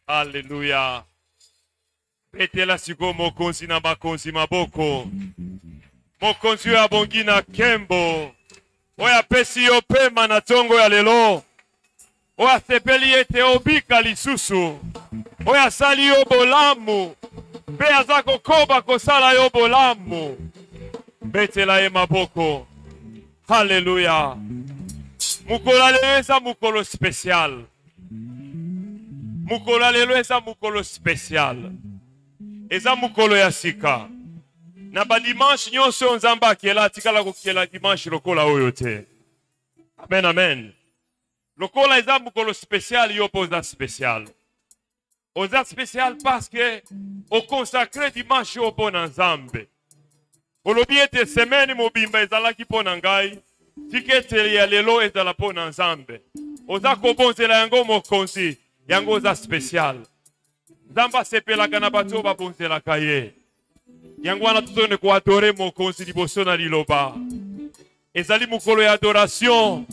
Alléluia. Petela siko mokonzi na bakonzi maboko. Mokonzi ya bongi na kembo. Oya pesi yo pema na tongo ya lelo. Oya sepeli ete obika lisusu. Oya sali yo bolamu. Pe azako koba kosala yo bolamu. Betela ye maboko. Alléluia. Mukolo lelo eza mukolo spécial. Mukolo lelo eza mukolo spécial. Eza mukolo ya sika. Na ba dimanche nyonso nzambe akela atikala kokela dimanche lokola oyo te. Amen, amen. Lokola eza mukolo spécial yo poza spécial. Oza spécial parce que o consacré dimanche yo pona nzambe. Olobi ete semaine mobimba ezalaki pona ngai. Tiketeli ya lelo ezala pona nzambe. Oza kobonzela yango mokonzi. Yango oza spécial. Nzamba sepelaka na bato babonzelaka ye. Yango wana tozone ko adore mokonzi liboso na liloba. Ezali mukolo ya adoration.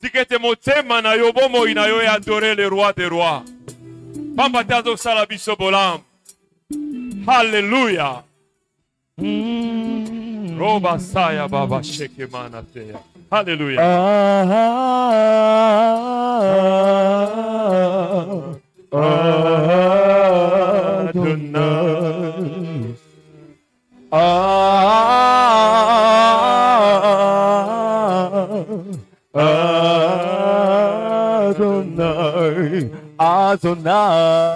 Tikete motema na yo bomoi na yo ya adore le roi des rois. Pamba tazo sala biso bolam. Hallelujah. Roba saya baba sheke manatea. Hallelujah. Adonai. Adonai. Adonai.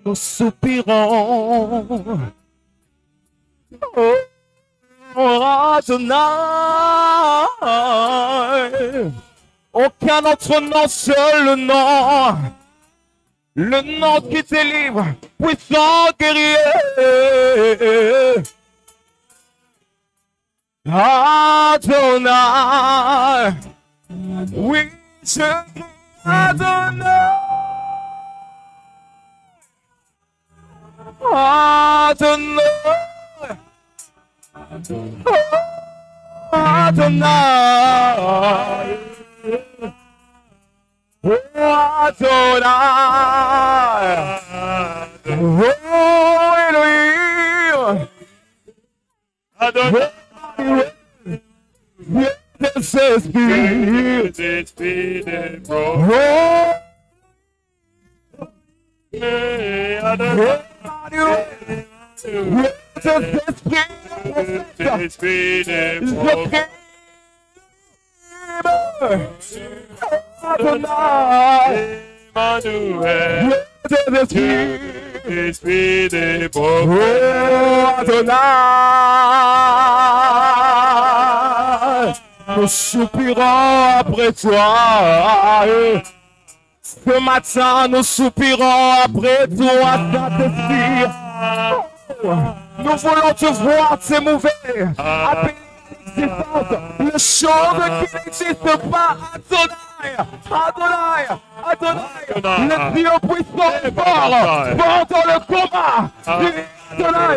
Nous soupirons. Oh, Adonai. Aucun autre nom, seul le nom. Le nom qui délivre, puissant guerrier. Adonai. Oui, je crie Adonai. Adonai. Adonai. Oh, Adonai. Oh, Elohim. Adonai. This is spirit. Oh, Adonai. Nous soupirons après toi. Ce matin, nous soupirons après toi, Saint-Esprit. Nous voulons te voir t'émouver, appeler l'existence les choses qui n'existent pas. Adonai, Adonai, Adonai, le Dieu puissant et fort, fort dans le combat. Adonai,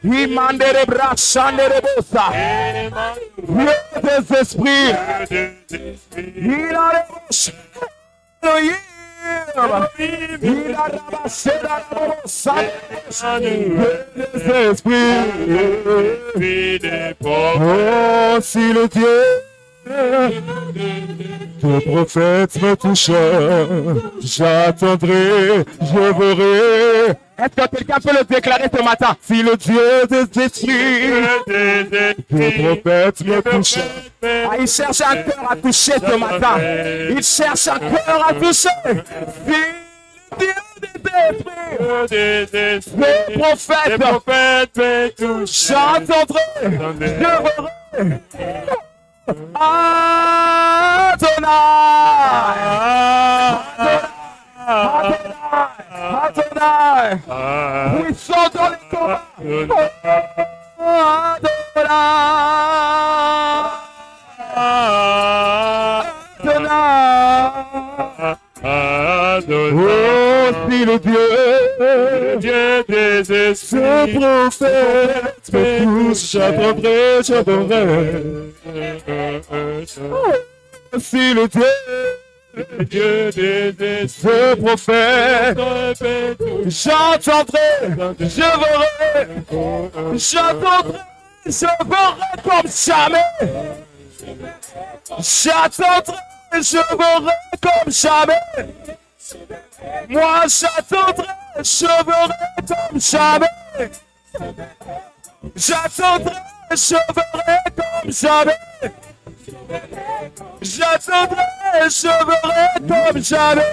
il mandere bracciandere bossa. Dieu des esprits. Il a reçu. Il a ramassé la bossa. Dieu des esprits. Oh, si le Dieu tes prophètes me touchent, j'attendrai, je verrai. Est-ce que quelqu'un peut le déclarer ce matin? Si le Dieu des esprits, tes prophètes me touchent. Ah, il cherche un cœur à toucher ce matin. Il cherche un cœur à toucher. Si le Dieu des esprits, tes prophètes me touchent, j'attendrai, je verrai. Adonai, puissant dans les combats. Adonai. Oh, si le Dieu des ce prophète me touche, j'attendrai, j'adorerai. Oh, si le Dieu des ce prophète, j'entendrai, je verrai, j'attendrai, je verrai comme jamais. J'attendrai, je verrai comme jamais. Moi j'attendrai, je verrai comme jamais. J'attendrai, je verrai comme jamais. J'attendrai, je verrai comme jamais.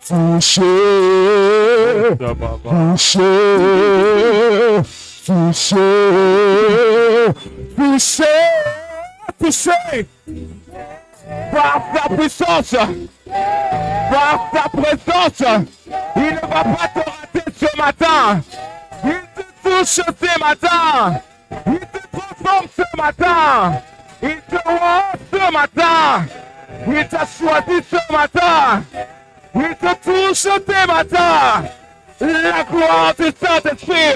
Touché, touché, touché, touché, touché. Par sa puissance, par sa présence, il ne va pas te rater ce matin. Il te touche ce matin. Il te transforme ce matin. Il te rend ce matin. Il t'a choisi ce matin. Il te touche ce matin. La gloire du Saint-Esprit.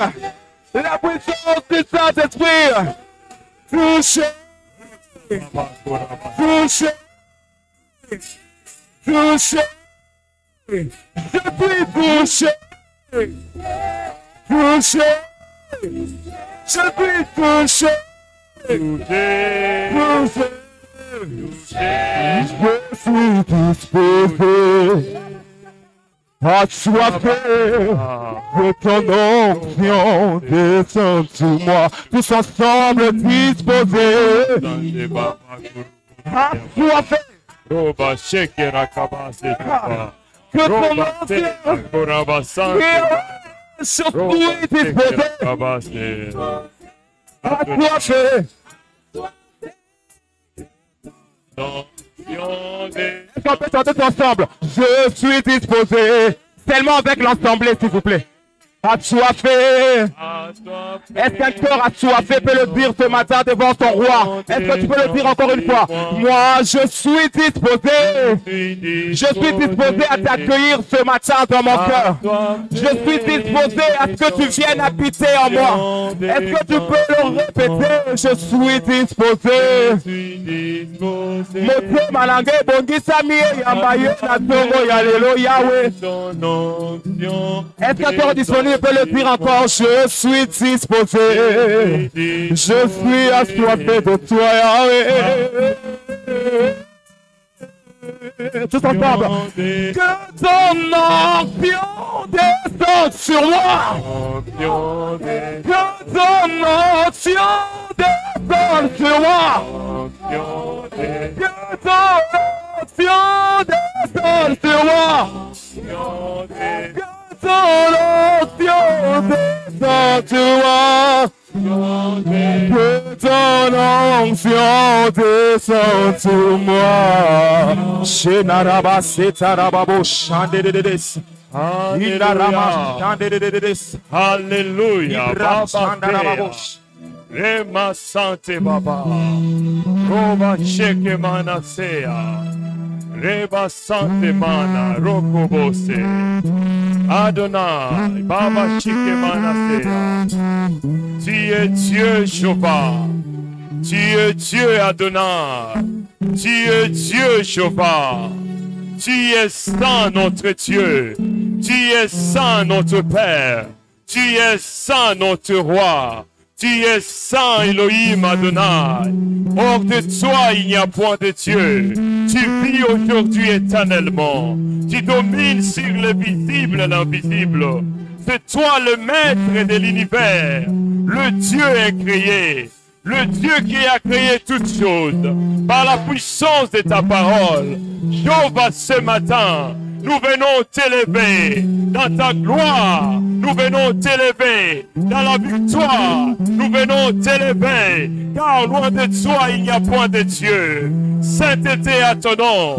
La puissance du Saint-Esprit. Touche. Touche. Touché, je suis touché, touché, je suis touché, je suis disposé à soiffer de ton onction, descends sur moi, tous ensemble disposés à soiffer. Roba shekera kabase tuba. Que ton Roba onction tekoraba sante. sur lui disposé Kabase. à soiffer. Est-ce qu'on peut chanter ensemble? Je suis disposé. Seulement avec l'ensemble, s'il vous plaît. Assoiffé. Est-ce qu'un cœur assoiffé peut le dire ce matin devant ton roi? Est-ce que tu peux le dire encore une fois? Moi, je suis disposé. Je suis disposé à t'accueillir ce matin dans mon cœur. Je suis disposé à ce que tu viennes habiter en moi. Est-ce que tu peux le répéter? Je suis disposé. Moto malangé bongisa mie yambaye na tongo ya lelo Yahweh. Est-ce qu'un cœur disponible peut le dire encore? Je suis disposé. Je suis assoiffé de toi, Yahweh. Tous ensemble. Que ton onction descende sur moi. Que ton onction descende sur moi. Que ton onction descende sur moi. Que ton onction descende sur moi. Que ton onction descende sur moi. Shenaraba setarababo shandededes. Indarama shandededes. Alléluia. Baba Rema Sante Baba. Roba Sheke Manasea. Reba Sante Mana. Rokobose. Adonai. Baba Sheke Manasea. Tu es Dieu, Jéhovah. Tu es Dieu, Adonai. Tu es Dieu, Jéhovah. Tu es saint, notre Dieu. Tu es saint, notre Père. Tu es saint, notre Roi. Tu es saint, Elohim Adonai. Hors de toi, il n'y a point de Dieu. Tu vis aujourd'hui éternellement. Tu domines sur le visible et l'invisible. C'est toi le maître de l'univers. Le Dieu incréé. Le Dieu qui a créé toutes choses. Par la puissance de ta parole. Jéhovah, ce matin, nous venons t'élever dans ta gloire. Nous venons t'élever dans la victoire. Nous venons t'élever. Car loin de toi, il n'y a point de Dieu. Sainteté à ton nom.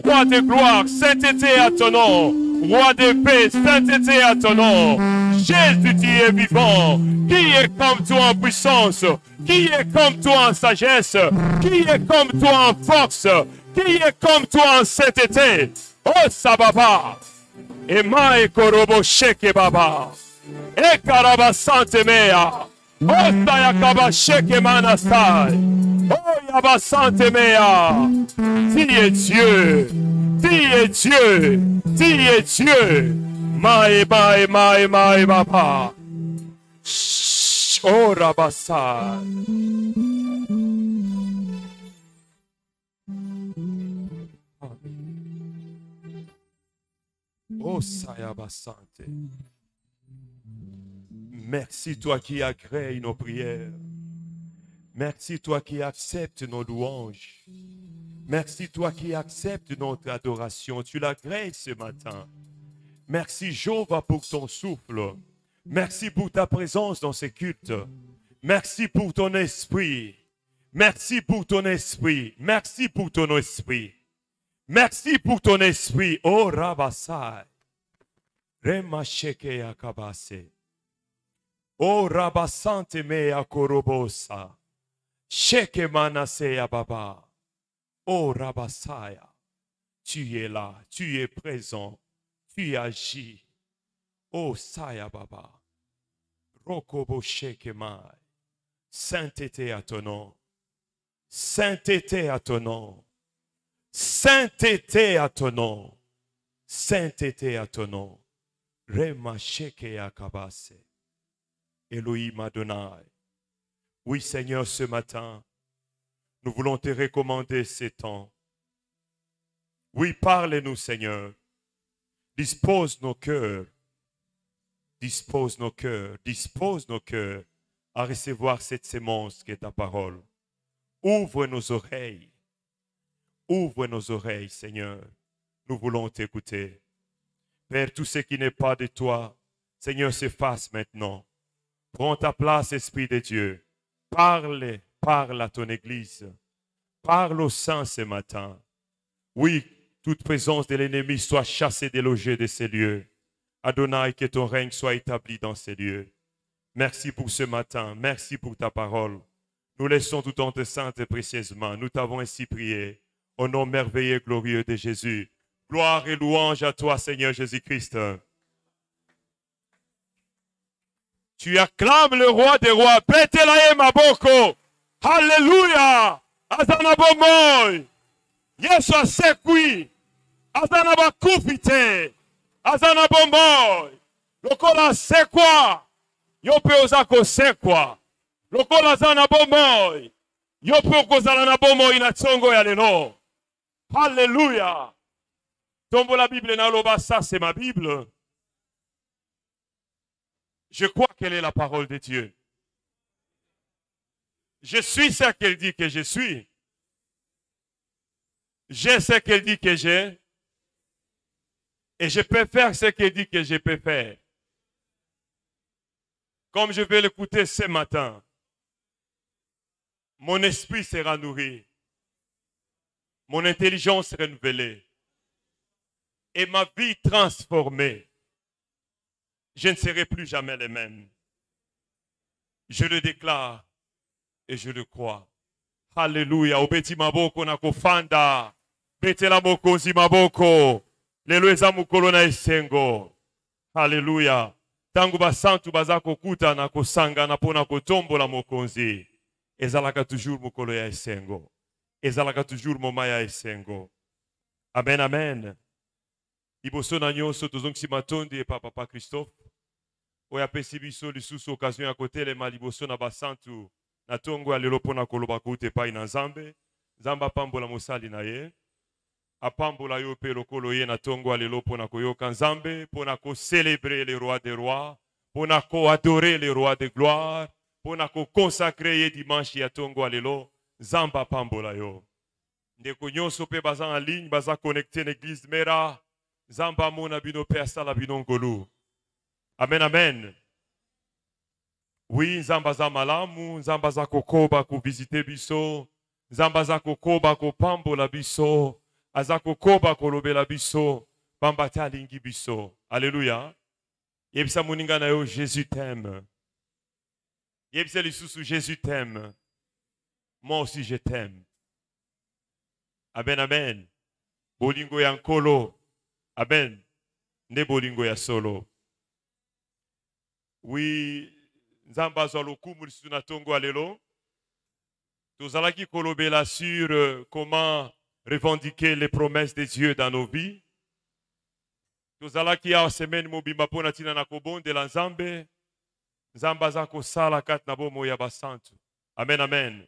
Roi de gloire, sainteté à ton nom. Roi de paix, sainteté à ton nom. Jésus, tu es vivant. Qui est comme toi en puissance? Qui est comme toi en sagesse? Qui est comme toi en force? Qui est comme toi en cet été? Oh, Sababa. Et ma ekorobo sheke baba. E karabasante mea. Oh, sayakaba sheke manasai. Oh, yabasante mea. Tu es Dieu. Tu es Dieu. Tu es Dieu. Mae, mae, mae, mae, baba. Oh, rabasai. Oh, Sayabasante. Merci toi qui agrée nos prières. Merci toi qui acceptes nos louanges. Merci toi qui acceptes notre adoration. Tu l'agrées ce matin. Merci Jéhovah pour ton souffle. Merci pour ta présence dans ces cultes. Merci pour ton esprit. Merci pour ton esprit. Merci pour ton esprit. Merci pour ton esprit. Oh Rabasai. Remasheke yakabase. Oh Rabasante mea korobosa. Sheke manase ya baba. Oh Rabasaya. Tu es là, tu es présent, tu agis. Oh Saya baba. Rokobo sheke mai. Sainteté à ton nom. Sainteté à ton nom. Sainteté à ton nom. Sainteté à ton nom. Rema sheke akabase. Elohim Adonai. Oui, Seigneur, ce matin, nous voulons te recommander ces temps. Oui, parle-nous, Seigneur. Dispose nos cœurs. Dispose nos cœurs. Dispose nos cœurs à recevoir cette sémence qui est ta parole. Ouvre nos oreilles. Ouvre nos oreilles, Seigneur. Nous voulons t'écouter. Père, tout ce qui n'est pas de toi, Seigneur, s'efface maintenant. Prends ta place, Esprit de Dieu. Parle, parle à ton Église. Parle aux saints ce matin. Oui, toute présence de l'ennemi soit chassée, délogée de ces lieux. Adonai, que ton règne soit établi dans ces lieux. Merci pour ce matin. Merci pour ta parole. Nous laissons tout en tes saintes et précieusement. Nous t'avons ainsi prié. Au nom merveilleux et glorieux de Jésus. Gloire et louange à toi, Seigneur Jésus-Christ. Tu acclames le roi des rois. Betelaye maboko. Alléluia. Azana bomoy. Yesu asekwi. Azana bakufite. Azana bomoy. Lokola sekwa. Yope ozako sekwa. Lokola azana bomoy. Yope okozala na bomoy na tsongo ya lelo. Alléluia. Tombe la Bible naloba, ça c'est ma Bible. Je crois qu'elle est la parole de Dieu. Je suis ce qu'elle dit que je suis. J'ai ce qu'elle dit que j'ai. Et je peux faire ce qu'elle dit que je peux faire. Comme je vais l'écouter ce matin, mon esprit sera nourri. Mon intelligence renouvelée. Et ma vie transformée. Je ne serai plus jamais le même. Je le déclare et je le crois. Alléluia. Obeti maboko na kofanda. Betela mokozi maboko. Lelo eza mukolo na esengo. Alléluia. Tangu basantu bazako kuta na kosanga na pona kotombola mokonzi. Ezalaka toujours mukolo ya esengo. Ezalaka toujours moma ya esengo. Amen, amen. Liboso na nyonso tozongisi matondi e papa Christophe. Oya pesi biso lisusu occasion ya kotelema liboso na basantu na tongo ya lelo pona koloba kuta epai na Nzambe. Nzambe apambola mosali na ye. Apambola yo pe lokolo ye na tongo ya lelo pona koyoka Nzambe, pona ko célébrer le roi des rois, pona ko adorer le roi de gloire, pona ko consacrer ye dimanche ya tongo ya lelo. Nzambe apambola yo. Ndeko nyonso pe baza en ligne, baza connecté na église Mera. Zamba mona bino pe asala bino ngolu. Amen, amen. Oui, Nzamba za malamu, Nzamba za kokoba ko visiter biso, Nzamba za kokoba ko pambola biso, aza kokoba ko lobela biso, pamba ta lingi biso. Alléluia. Yebisa moninga na yo, Jésus t'aime. Yebisa lisusu, Jésus t'aime. Moi aussi je t'aime. Amen, amen. Bolingo ya nkolo. Amen. Ne bolingo ya solo. Oui, nzamba zwa lokumu lisusu na tongo alelo. Tozalaki kolobela sur comment revendiquer les promesses de Dieu dans nos vies. Tozalaki ya semaine mobimba pona tina na kobondela nzambe. Nzamba za kosala kati na bomo ya basantu. Amen, amen.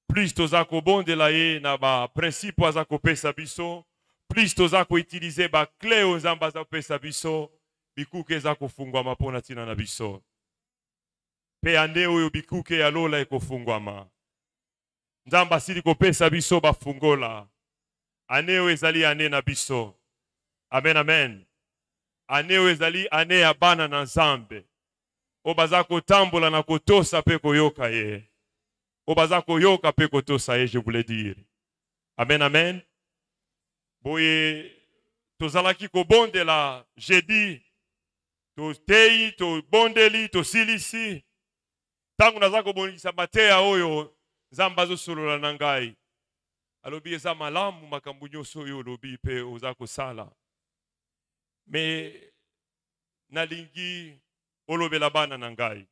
Plus toza kobondela ye na ba principe aza kopesa biso, plus toza ko utiliser ba clé o nzamba za kopesa biso, bikuke za kofungwama pona tina na biso. Pe ane oyo bikuke ya lola ekofungwama. Nzamba sili kopesa biso bafungola. Ane oyo ezali ane na biso. Amen, amen. Ane oyo ezali ane ya bana na nzambe. Obaza kotambola na kotosa pe koyoka ye. Obaza koyoka pe kotosa ye, je voulais dire. Amen, amen. Boye, tozalaki kobondela, jeudi, to tei, to bondeli, to silisi. Tangu naza kobondisa mateya oyo, nzamba zo solola na ngai. Alobi eza malamu makambo nyonso oyo olobi pe oza kosala. Me nalingi olobela bana na ngai,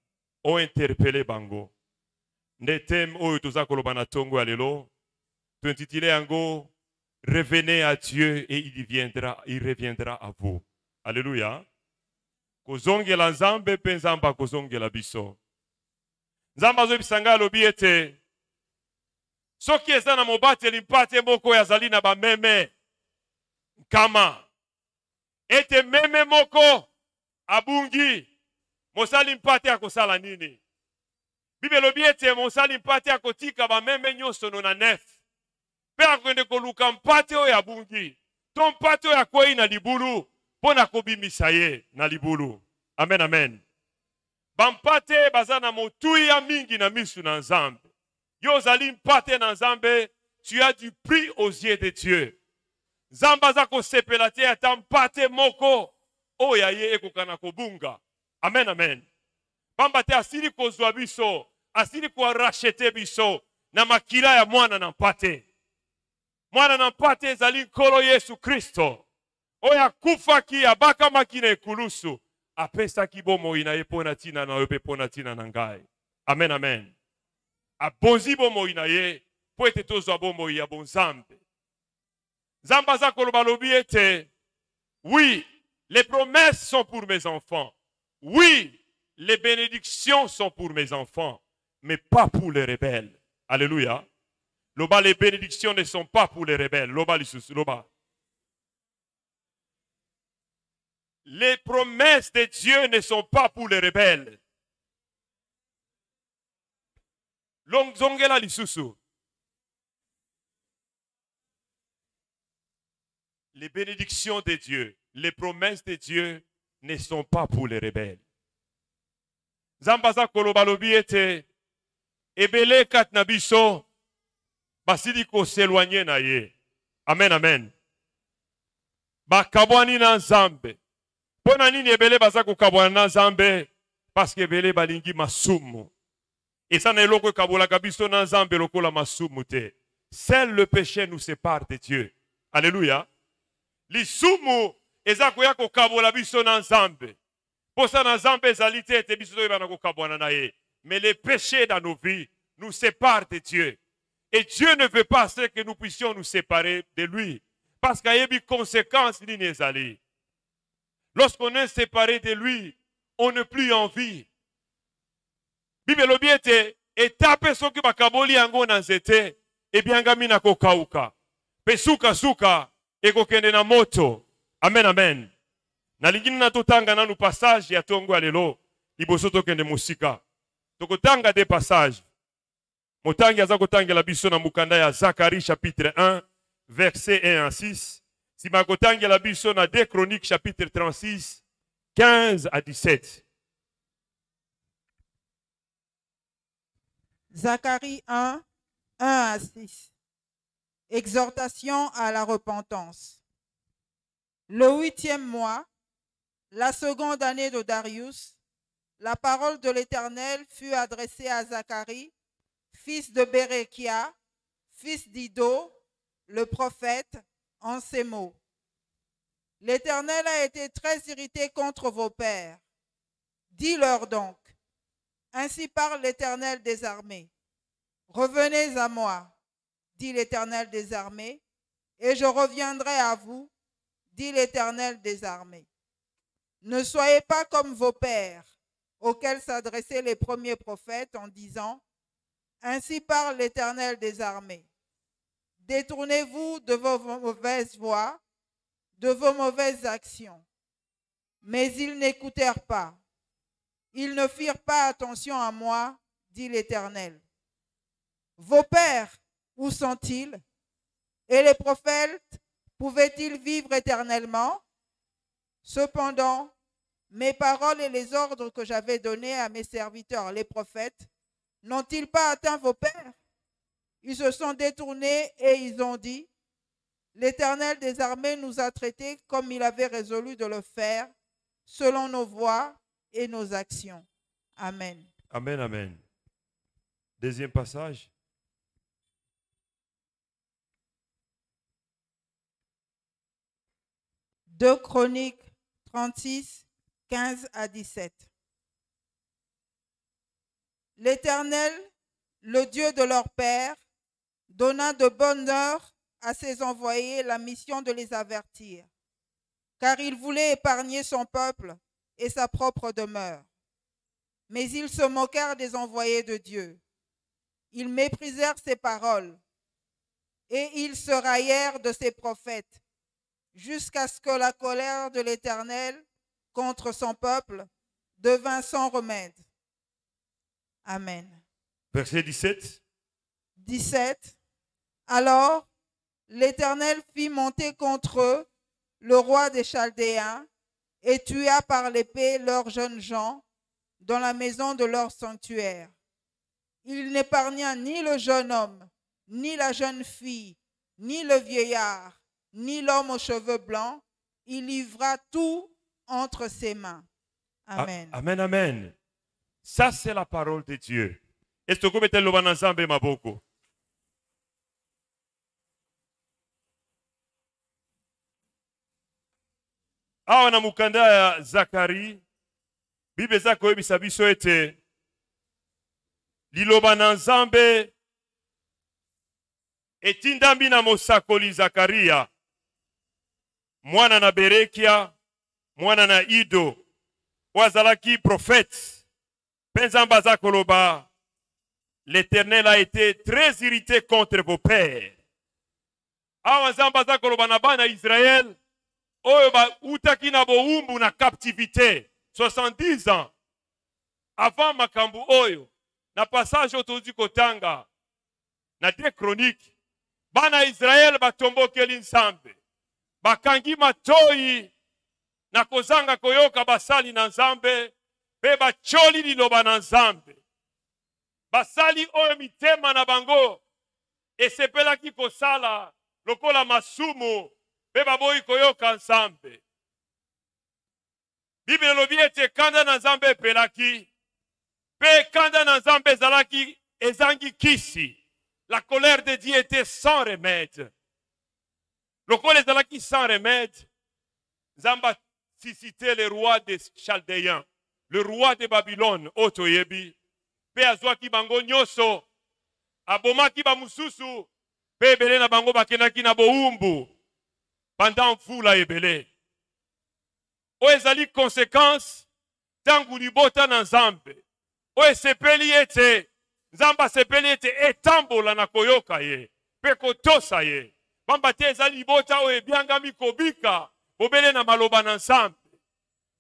o interpele bango. Nde thème oyo toza koloba na tongo ya lelo, to intitulé yango revenez à Dieu et il reviendra à vous. Alléluia. Kozongela nzambe pe nzamba kozongela biso. Nzamba azobisa ngai alobi ete soki eza na mobateli mpate moko yazali na bameme nkama ete meme moko abungi mosali mpate akosala nini? Bible elobi ete mosali mpate akotika bameme nyonso na nef mpe akende koluka mpate oyo abungi to mpate oyo akwei na libulu mpo na kobimisa ye na libulu. Amen, amen. Bampate baza na motuya mingi na misu na nzambe. Yo zali mpate na nzambe, tu as du prix aux yeux de Dieu. Nzamba za kosepela te ata mpate moko oya ye ekokana kobunga. Amen, amen. Bamba te asili kozwa biso, asili ko rachete biso na makila ya mwana na mpate. Mwana na mpate ezali nkolo Yesu Kristo. Oya kufaki abaka makina ekulusu. Apesa kibomo na ye pona tina na yo pe pona tina na ngai. Amen, amen. Abonzi bomo na ye po ete tozwa bomo ya bonzambe. Zamba za koloba lobi ete oui, les promesses sont pour mes enfants. Oui, les bénédictions sont pour mes enfants, mais pas pour les rebelles. Alléluia. Loba, les bénédictions ne sont pas pour les rebelles. Loba, loba. Les promesses de Dieu ne sont pas pour les rebelles. Longzongela lisusu. Les bénédictions de Dieu, les promesses de Dieu ne sont pas pour les rebelles. Zambaza kolobalobi ete ebele kat na biso basili ko s'éloigner na ye. Amen, amen. Bakabwani na nzambe. Pona nini ebele baza kokabwana na nzambe? Parce que ebele balingi masumu. Et ça n'est loko kabola kabiso na nzambe lokola masumu te. Seul le péché nous sépare de Dieu. Alléluia. Lisumu eza koya kokabola biso na nzambe. Posa na nzambe ezali te ete biso toyeba na kokabwana na ye. Mais les péchés dans nos vies nous séparent de Dieu. Et Dieu ne veut pas que nous puissions nous séparer de lui. Parce qu'il y a des conséquences nini ezali. Lorsqu'on est séparé de lui, on n'est plus en vie. Bible lobi ete etape soki bakaboli yango na nzete ebiangami na kokauka. Pe suka ekokende na moto. Amen, amen. Na lingini na totanga nanu passage ya tongo ya lelo liboso tokende musika. Tokotanga des passages. Motangi aza kotangela biso na mukanda ya Zacharie chapitre 1 verset 1 à 6. Si makotangela biso na 2 Chroniques chapitre 36 15 à 17. Zacharie 1, 1 à 6. Exhortation à la repentance. Le 8e mois, la seconde année de Darius, la parole de l'Éternel fut adressée à Zacharie, fils de Béréchia, fils d'Ido, le prophète, en ces mots. L'Éternel a été très irrité contre vos pères. Dis-leur donc, ainsi parle l'Éternel des armées. Revenez à moi, dit l'Éternel des armées, et je reviendrai à vous, dit l'Éternel des armées. Ne soyez pas comme vos pères, auxquels s'adressaient les premiers prophètes en disant, ainsi parle l'Éternel des armées. Détournez-vous de vos mauvaises voies, de vos mauvaises actions. Mais ils n'écoutèrent pas. Ils ne firent pas attention à moi, dit l'Éternel. Vos pères, où sont-ils? Et les prophètes, pouvaient-ils vivre éternellement? Cependant, mes paroles et les ordres que j'avais donnés à mes serviteurs, les prophètes, n'ont-ils pas atteint vos pères? Ils se sont détournés et ils ont dit, l'Éternel des armées nous a traités comme il avait résolu de le faire, selon nos voies et nos actions. Amen. Amen, amen. Deuxième passage. Deux Chroniques 36, 15 à 17. L'Éternel, le Dieu de leur père, donna de bonne heure à ses envoyés la mission de les avertir, car il voulait épargner son peuple et sa propre demeure. Mais ils se moquèrent des envoyés de Dieu. Ils méprisèrent ses paroles et ils se raillèrent de ses prophètes, jusqu'à ce que la colère de l'Éternel contre son peuple devint sans remède. Amen. Verset 17. 17. Alors, l'Éternel fit monter contre eux le roi des Chaldéens et tua par l'épée leurs jeunes gens dans la maison de leur sanctuaire. Il n'épargna ni le jeune homme, ni la jeune fille, ni le vieillard, ni l'homme aux cheveux blancs. Il livra tout entre ses mains. Amen. Amen, amen. Ça, c'est la parole de Dieu. Est-ce que vous mettez le bananzambe maboko? Awa na mukanda ya Zakari, Bible zako yebisa biso ete liloba na Nzambe etindambi na mosakoli Zakaria, mwana na Berekia, mwana na Ido, wazalaki prophète. Penzamba zakoloba, l'Éternel a été très irrité contre vos pères. Awa Nzamba zakoloba na bana Israël, oyo ba utaki na boumbu na captivité 70 ans avant makambu oyo na passage otozi kotanga na 2 Chroniques, bana Israël batombokeli Nzambe, bakangi matoi na kozanga koyoka basali na Nzambe, pe bacholi liloba na Nzambe, basali oyo mitema na bango esepelaki kosala lokola masumu, pe baboyi koyoka Nzambe. Bible elobi ete kanda na Nzambe epelaki, pe kanda na Nzambe ezalaki ezangi kisi. La colère de Dieu était sans remède. Lokola ezalaki sans remède, Nzamba suscitait le roi des Chaldéens, le roi de Babylone, otoyebi, pe azwaki bango nyoso, abomaki ba mususu, pe ebele na bango bakendaki na boumbu pendant mvula ebele. O ezali conséquence tangu libota na Nzambe. O esepeli ete Nzamba sepeli ete etambola na koyoka ye, pe kotosa ye. Bamba te ezali libota o ebiangami kobika bobele na maloba na Nzambe.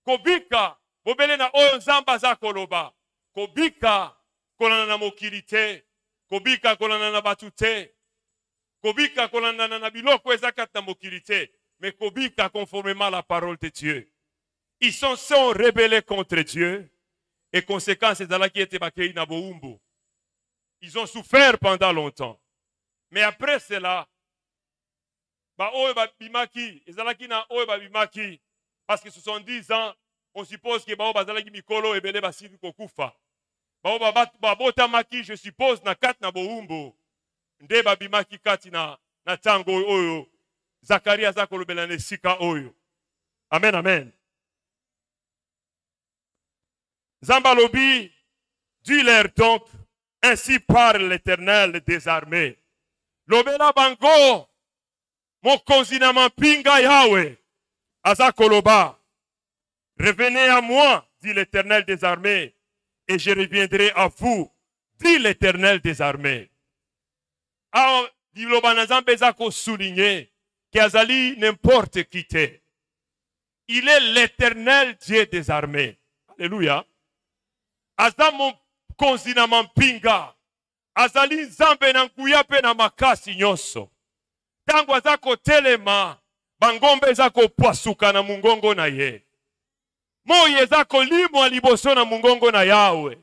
Kobika bobele na oyo Nzamba za koloba. Kobika kolana na mokili te, kobika kolana na batu te, kobika kolanda na biloko ezakata mokili te, mais kobika conformément à la parole de Dieu. Ils sont rebellés contre Dieu et conséquence ezalaki ete bakei na boumbu. Ils ont souffert pendant longtemps. Mais après cela, ba oyo babimaki, ezalaki na oyo babimaki, parce que 70 ans, on suppose que ba oyo bazalaki mikolo ebele basili kokufa. Ba oyo babotamaki, je suppose na kati na boumbu. Nde babimaki kati na na tango oyo Zakaria aza kolobela na esika oyo. Amen, amen. Nzambe lobi, dis-leur donc, ainsi parle l'Éternel des armées. Lobela bango, mokonzi na mampinga yawe, aza koloba. Revenez à moi, dit l'Éternel des armées, et je reviendrai à vous, dit l'Éternel des armées. Alors, dit l'Obanazambe zako souligner qu'Azali n'importe qui te. Il est l'Éternel Dieu des armées. Alléluia. Aza mon konzina mampinga. Azali nzambe na nguya pe na makasi nyonso. Tango azako telema, bangombe zako pwasuka na mungongo na ye. Moye zako limwa liboso na mungongo na yawe.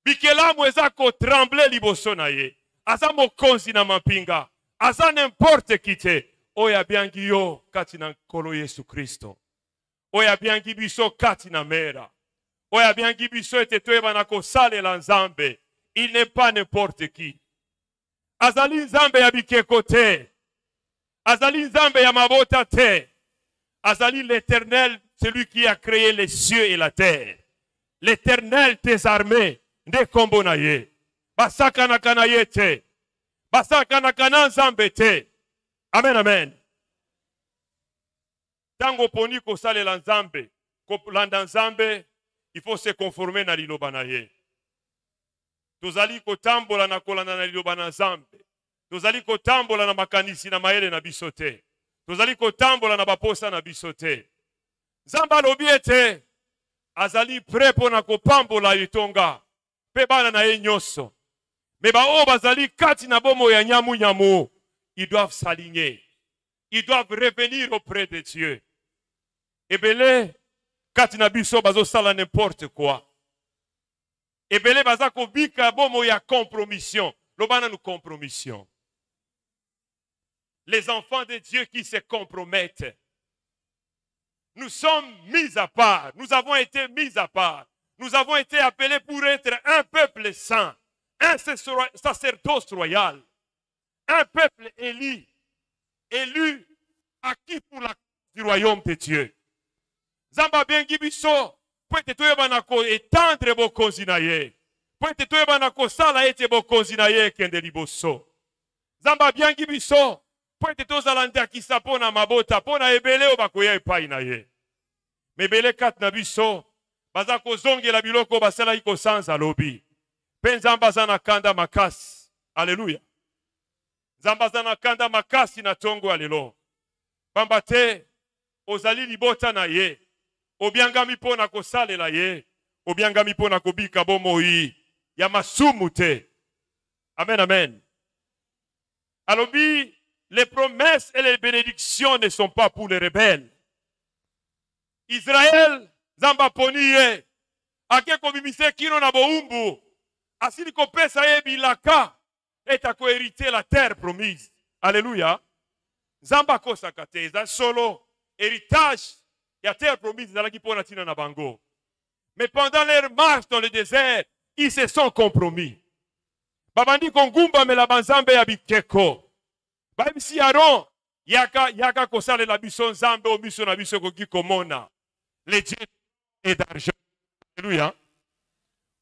Bikelamu ezako tremble liboso na ye. Aza mokonzi na mampinga. Aza n'importe qui te. Oya biangi yo kati na nkolo Yesu Kristo. Oya biangi biso kati na mera. Oya biangi biso ete toyeba na kosale la nzambe. Il n'est pas n'importe qui. Azali nzambe ya bikeko te. Azali nzambe ya mabota te. Azali l'Éternel, celui qui a créé les cieux et la terre. L'Éternel des armées, nde kombo na ye. Basaka na kana ye te. Basaka na kana nzambe te. Amen, amen. Tango poni kosale la nzambe, kolanda nzambe, il faut se conformer na liloba na ye. Tozali kotambola na kolanda na liloba na nzambe. Tozali kotambola na makanisi na maele na biso te. Tozali kotambola na baposa na biso te. Nzambe alobi ete azali pre pona kopambola etonga pe bana na ye nyonso. Me bao bazali kati na bomo ya nyamu nyamu, ils doivent s'aligner. Ils doivent revenir auprès de Dieu. Ebele kati na biso bazo sala n'importe quoi. Ebele bazako bika bomo ya compromission. Lobana nous compromission. Les enfants de Dieu qui se compromettent. Nous sommes mis à part. Nous avons été mis à part. Nous avons été appelés pour être un peuple saint. Un sacerdoce royal. Un peuple élu. Élu acquis pour la du royaume de Dieu. Zamba bengi biso. Poete toyeba na ko etendre bokonzi na ye. Poete toyeba na ko sala ete bokonzi na ye kende liboso. Zamba bengi biso. Poete tozalanda kisa pona mabota pona ebele o bakoya epai na ye. Mebele kat na biso baza kozongela biloko basala iko sanza lobi. Penzamba zana kanda makasi. Alléluia. Zamba zana kanda makasi na tongo alelo. Bambate ozali libota na ye. Obiangami pona kosale la ye. Obiangami pona kobika bomoi ya masumu te. Amen, amen. Alobi, les promesses et les bénédictions ne sont pas pour les rebelles. Israël, zamba poniye, ake kobimise kino na boumbu, asili ko pesa ye bilaka, eta ko hériter la terre promise. Alléluia. Zamba kosa kate, za solo, héritage, ya terre promise, zala ki pona tina na bango. Mais pendant leur marche dans le désert, ils se sont compromis. Babandi kongumba me la banzambe ya bikeko. Babisi Aaron, yaka kosale la biso nzambe o biso na biso koki komona. Les dieux et d'argent. Alléluia.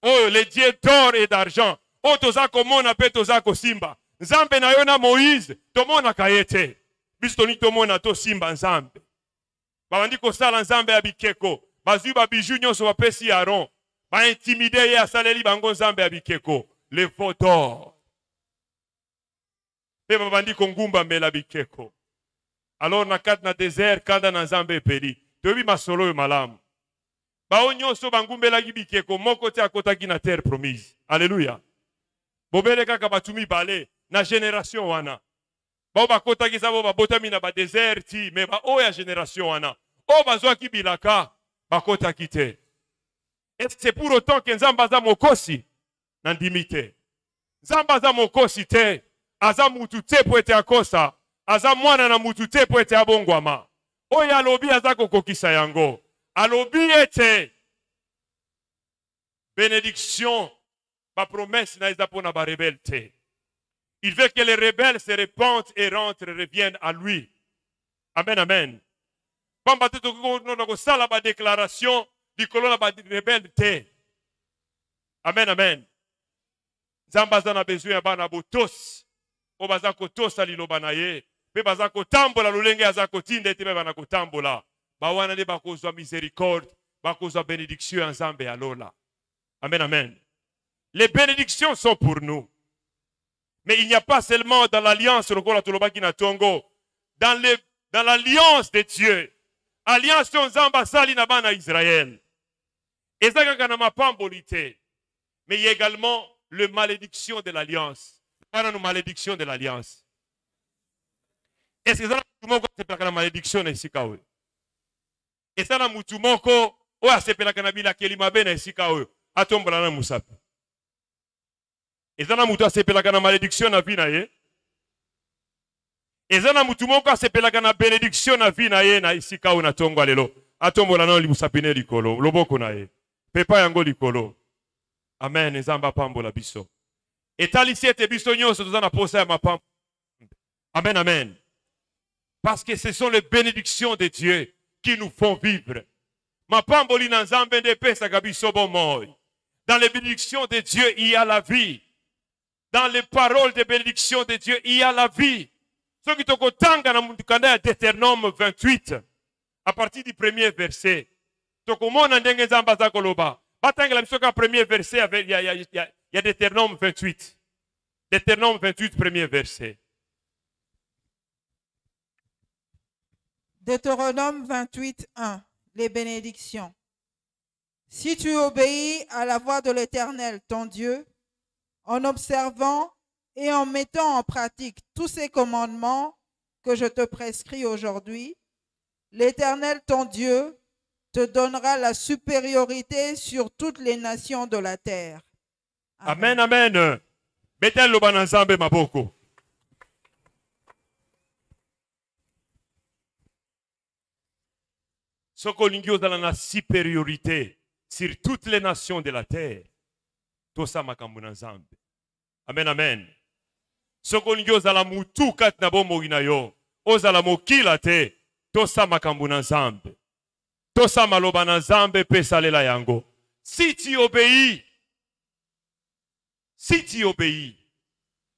Oh, les dieux d'or et d'argent. Oh, toza komona pe toza kosimba. Nzambe na yo na Moïse, tomona kayete. Biso toni tomona to simba nzambe. Babandi kosala nzambe ya bikeko. Bazui ba bijou nyonso bapesi Aaron. Ba intimide ye asaleli bango nzambe ya bikeko. Le veau d'or. Pe babandi kongumba mela bikeko. Alors na kat na désert kanda na nzambe peli. Tobi masolo yo malamu. Bao nyonso bangumbela bikeko moko te akotaki na terre promise. Alléluia. Bobele kaka batumi bale na génération wana. Bao bakotaki sabo babotami na ba désert ti me ba oya génération wana. O bazwaki bilaka bakotaki te. Et c'est pour autant que nzamba za mokosi na ndimite. Nzamba za mokosi te. Aza mutu te po ete akosa. Aza mwana na mutu te po ete abongwama. Oya alobi aza kokokisa yango. Alobi ete bénédiction ba promesse na eza pona ba rebelle te. Il veut que les rebelles se répandent et rentrent et reviennent à lui. Amen, amen. Pamba te toko sala ba déclaration di kolona ba rebelle te. Amen, amen. Zamba zana besoin ya bana botos. O baza kotosa liloba na ye. Pe baza kotambola lolenge aza kotinda ete bana kotambola. Ba wana de bakozwa miséricorde, bakozwa bénédiction en Nzambe ya lola. Amen, amen. Les bénédictions sont pour nous. Mais il n'y a pas seulement dans l'alliance, dans l'alliance de Dieu. Alliance Nzamba sali na bana Israël. Ezaka na mapambolite. Mais il y a également la malédiction de l'alliance. Pas une malédiction de l'alliance. Est-ce que ça c'est la malédiction de Sikawe? Et ça na mutumoko o asepela kana bila kelima bena Sikawe. Atombola na musapi. Ezana mutu asepelaka na malédiction na vie na ye. Ezana mutu moko asepelaka na bénédiction na vie na ye na isika o na tongo lelo. Atombola na limusapine likolo, loboko na ye. Pepa yango likolo. Amen, Nzamba pambola biso. Etalisi ete biso nyonso tozana posa ya mapambo. Amen, amen. Parce que ce sont les bénédictions de Dieu qui nous font vivre. Mapamboli na Nzambe nde pesaka biso bomoi. Dans les bénédictions de Dieu, il y a la vie. Dans les paroles de bénédiction de Dieu, il y a la vie. Ce qui tokotanga na mundukanda Deutéronome 28, à partir du premier verset. Tokomona ndenge Nzamba za koloba. Batanga la misoka premier verset avec il y a Deutéronome 28. Deutéronome 28 premier verset. Deutéronome 28, 1. Les bénédictions. Si tu obéis à la voix de l'Éternel, ton Dieu, en observant et en mettant en pratique tous ces commandements que je te prescris aujourd'hui, l'Éternel, ton Dieu, te donnera la supériorité sur toutes les nations de la terre. Amen, amen. Betel lo bananzambe maboko. Soko lingio dans la supériorité sur toutes les nations de la terre. Tosa makambo na Nzambe. Amen, amen. Soko lingio za la mutu kat na bombo inayo. Oza la mokila te. Tosa makambo na Nzambe. Tosa maloba na Nzambe pe salela yango. Si tu obéis,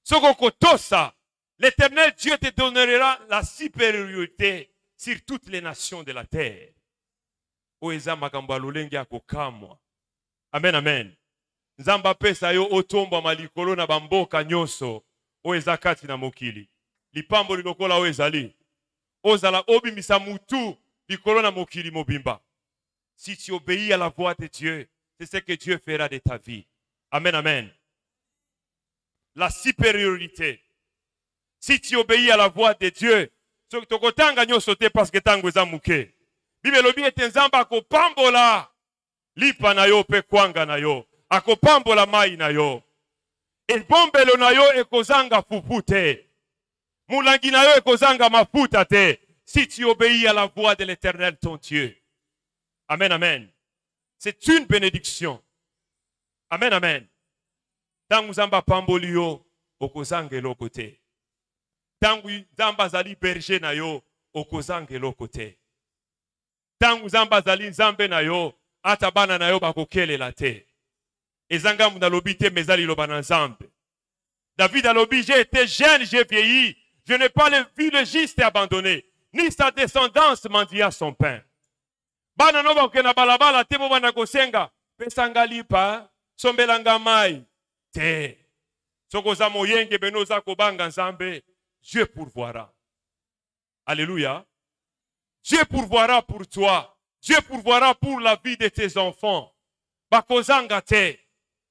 soko kotosa, l'Éternel Dieu te donnera la supériorité sur toutes les nations de la terre. Oeza makambo alolenge akokamwa. Amen, amen. Nzamba pesa yo otomba malikolo na bamboka nyonso. Oeza kati na mokili. Lipambo lilokola oezali. Ozala obimisa mutu likolo na mokili mobimba. Si tu obéis à la voix de Dieu, c'est ce que Dieu fera de ta vie. Amen, amen. La supériorité. Si tu obéis à la voix de Dieu, tokotanga nyonso te parce que tango eza muke. Bibelobi ete Nzamba akopambola lipa na yo pe kwanga na yo. Akopambola mai na yo. Ebombelo na yo ekozanga fufu te. Mulangi na yo ekozanga mafuta te. Si tu obéis à la voix de l'Éternel ton Dieu. Amen, amen. C'est une bénédiction. Amen, amen. Tangu Nzamba pamboli yo okozanga eloko te. Tangu Nzamba zali berger na yo okozanga eloko te. Tangu Nzamba zali Nzambe na yo ata bana na yo bakokelela te. Ezanga muna lobi te mezali loba na Nzambe. David a lobi, j'ai été jeune, j'ai vieilli, je n'ai pas vu le juste abandonné, ni sa descendance mendia son pain. Bana no bakena balabala te bo bana kosenga pesanga lipa sombelanga mai te. Soko za moyenge beno za kobanga Nzambe, Dieu pourvoira. Alléluia. Dieu pourvoira pour toi. Dieu pourvoira pour la vie de tes enfants. Bakozanga te.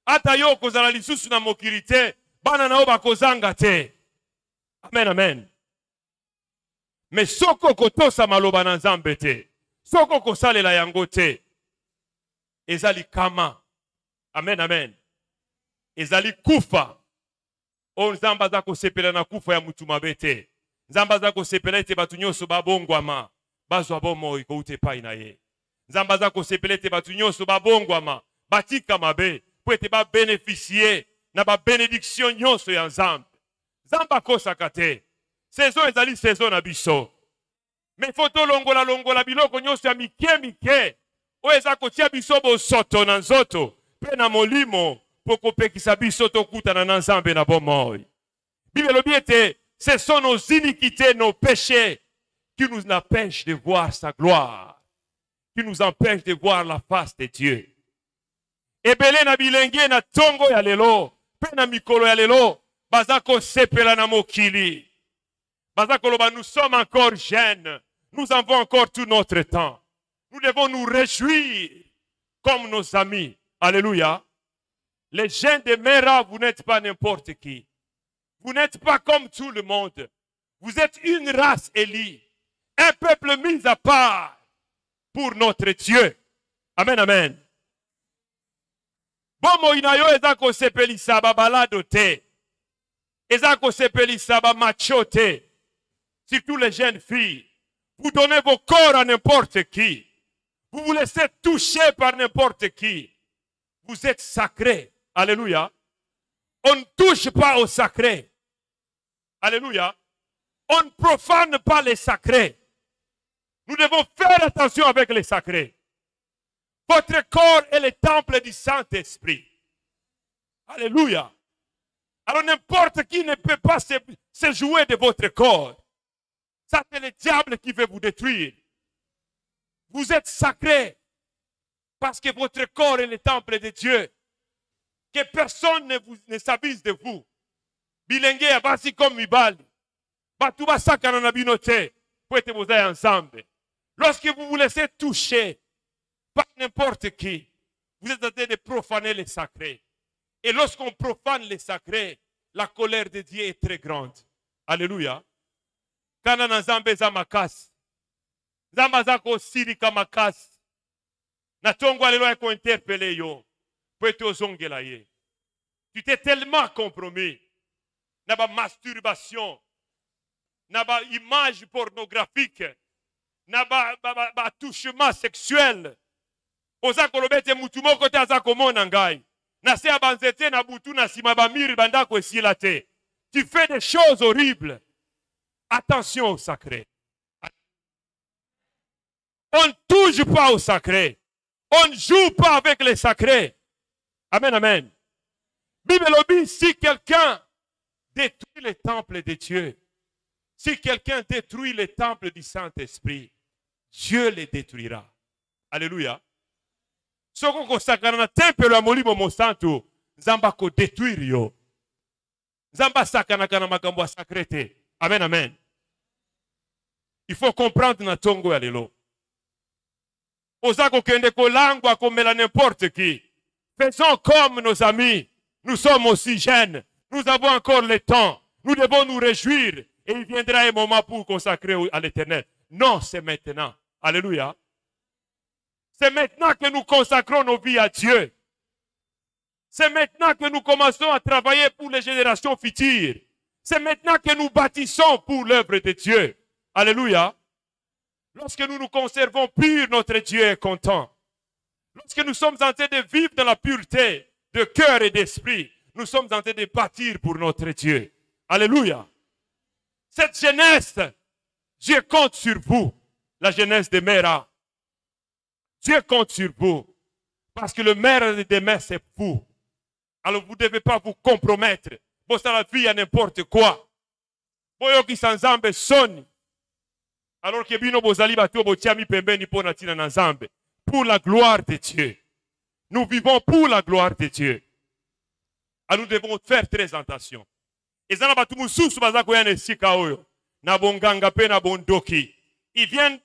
Ata yo kozala lisusu na mokili te. Bana nao bakozanga te. Amen, amen. Mais soko kotosa maloba na Nzambe te. Soko kosalela yango te. Ezali kama. Amen, amen. Ezali kufa. O Nzamba za kosepela na kufa ya mutu mabe te. Nzamba za kosepela ete batu nyonso babongwama. Bazwa bomoi koute pai na ye. Nzamba za kosepela ete batu nyonso babongwama. Batika mabe. Po ete ba bénéficier na ba bénédiction nyonso ya Nzambe. Zamba kosaka te. Saison ezali saison na biso. Mais faut longola biloko nyonso ya mike. Oyo eza kotia biso bosoto na nzoto. Pe na molimo po kopekisa biso tokutana na Nzambe na bomoi. Bible elobi ete ce sont nos iniquités, nos péchés qui nous empêchent de voir sa gloire, qui nous empêchent de voir la face de Dieu. Ebele na bilenge na tongo ya lelo, pe na mikolo ya lelo, bazako sepela na mokili. Bazako loba, nous sommes encore jeunes, nous avons encore tout notre temps. Nous devons nous réjouir comme nos amis. Alléluia. Les jeunes de Mera, vous n'êtes pas n'importe qui. Vous n'êtes pas comme tout le monde. Vous êtes une race élie. Un peuple mis à part pour notre Dieu. Amen, amen. Bomo inayo ezako sepelisa babalado te. Ezako sepelisa ba macho te. Surtout les jeunes filles. Vous donnez vos corps à n'importe qui. Vous vous laissez toucher par n'importe qui. Vous êtes sacrés. Alléluia. On ne touche pas au sacré. Alléluia. On ne profane pas les sacrés. Nous devons faire attention avec les sacrés. Votre corps est le temple du Saint-Esprit. Alléluia. Alors n'importe qui ne peut pas se jouer de votre corps. Ça, c'est le diable qui veut vous détruire. Vous êtes sacrés parce que votre corps est le temple de Dieu. Que personne ne s'abuse de vous. Bilenge ya basi comme mibali. Batu basaka na binote. Pour être vous ensemble. Lorsque vous vous laissez toucher par n'importe qui, vous êtes en train de profaner les sacrés. Et lorsqu'on profane les sacrés, la colère de Dieu est très grande. Alléluia. Kana na Nzambe za makasi. Nzamba zako sirika makasi. Na tongo alelo yako interpellé yo. Pwete ozongela ye. Tu t'es tellement compromis. Naba masturbation. Naba image pornographique. Naba touchement sexuel. Oza kolobete mutu moko te aza komona ngai. Na se abanzete na butu na sima ba miri bandako esila te. Tu fais des choses horribles. Attention au sacré. On ne touche pas au sacré. On ne joue pas avec les sacrés. Amen, amen. Bible dit, si quelqu'un détruit le temple de Dieu, si quelqu'un détruit le temple du Saint-Esprit, Dieu le détruira. Alléluia. Soko ko sakana na temple ya molimo mosantu, Nzamba ko détruire yo. Nzamba sakana kana makambo sacré. Amen, amen. Il faut comprendre na tongo ya lelo. Osako kende ko langwa komela n'importe qui. Faisons comme nos amis. Nous sommes aussi jeunes. Nous avons encore le temps. Nous devons nous réjouir. Et il viendra un moment pour consacrer à l'Éternel. Non, c'est maintenant. Alléluia. C'est maintenant que nous consacrons nos vies à Dieu. C'est maintenant que nous commençons à travailler pour les générations futures. C'est maintenant que nous bâtissons pour l'œuvre de Dieu. Alléluia. Lorsque nous nous conservons purs, notre Dieu est content. Lorsque nous sommes en train de vivre dans la pureté de cœur et d'esprit, nous sommes en train de bâtir pour notre Dieu. Alléluia. Cette jeunesse, Dieu compte sur vous. La jeunesse de Mera. Dieu compte sur vous. Parce que le maire de demain, c'est vous. Alors vous ne devez pas vous compromettre. Vous avez la vie à n'importe quoi. Boyo ki sanzambe soni. Alors que bino bozali bato botiami pembeni po na tina na Nzambe. Pour la gloire de Dieu. Nous vivons pour la gloire de Dieu. Alors nous devons faire très attention. Et zana batu mususu bazako ya nesika oyo. Na bonganga pe na bondoki. Ils viennent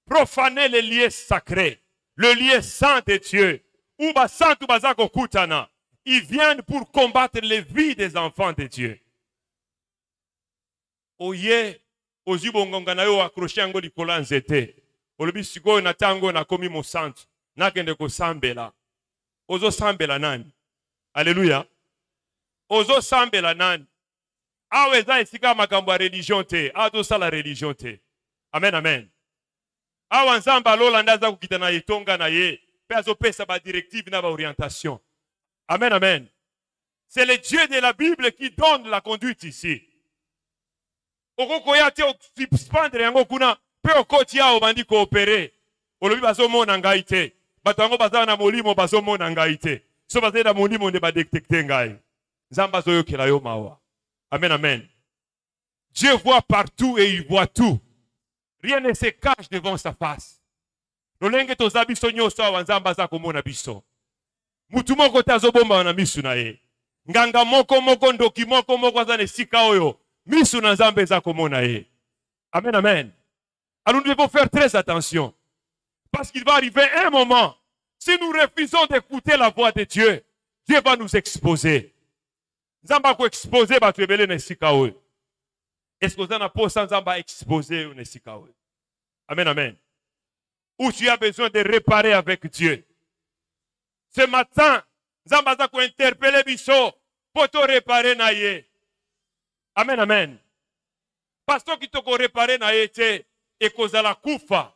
profaner les lieux sacrés. Le lieu saint de Dieu. Ou basantu bazako kutana. Ils viennent pour combattre les vies des enfants de Dieu. Oye, ozi bongonga na yo accroché ngo likola nzete. Olobi sikoyo na tango na komi mosantu. Nakende ko sambela. Ozo sambela nani? Alléluia. Ozo sambela nani? Awe za esika makambo ya religion te. Azo sala religion te. Amen, amen. Awa Nzamba lola ndaza kukita na itonga na ye. Pe azo pesa ba directive na ba orientation. Amen, amen. C'est le Dieu de la Bible qui donne la conduite ici. okokoya te suspendre yango kuna pe okoti awo bandi koopere olobi bazomona ngai te bato yango baza na molimo bazomona ngai te so bazali na molimo nde badetekte ngai nzambe azoyokela yo mawa. Amen, amen. Dieu voit partout et il voit tout. Rien ne se cache devant sa face. Lolenge toza biso nyonso awa nzambe aza komona biso. Mutu moko te azobomba na misu na ye. Nganga moko ndoki moko aza na esika oyo misu na nzambe eza komona ye. Amen, amen. Alors nous devons faire très attention. Parce qu'il va arriver un moment, si nous refusons d'écouter la voix de Dieu, Dieu va nous exposer. Nzamba ko exposer ba tuebele na esika oyo. Est-ce que vous en avez sans nzamba exposer na esika oyo? Amen, amen. Où tu as besoin de réparer avec Dieu. Ce matin, nzamba za ko interpeller biso pour te réparer na ye. Amen, amen. Pasteur qui te ko réparer na ye te e kozala kufa.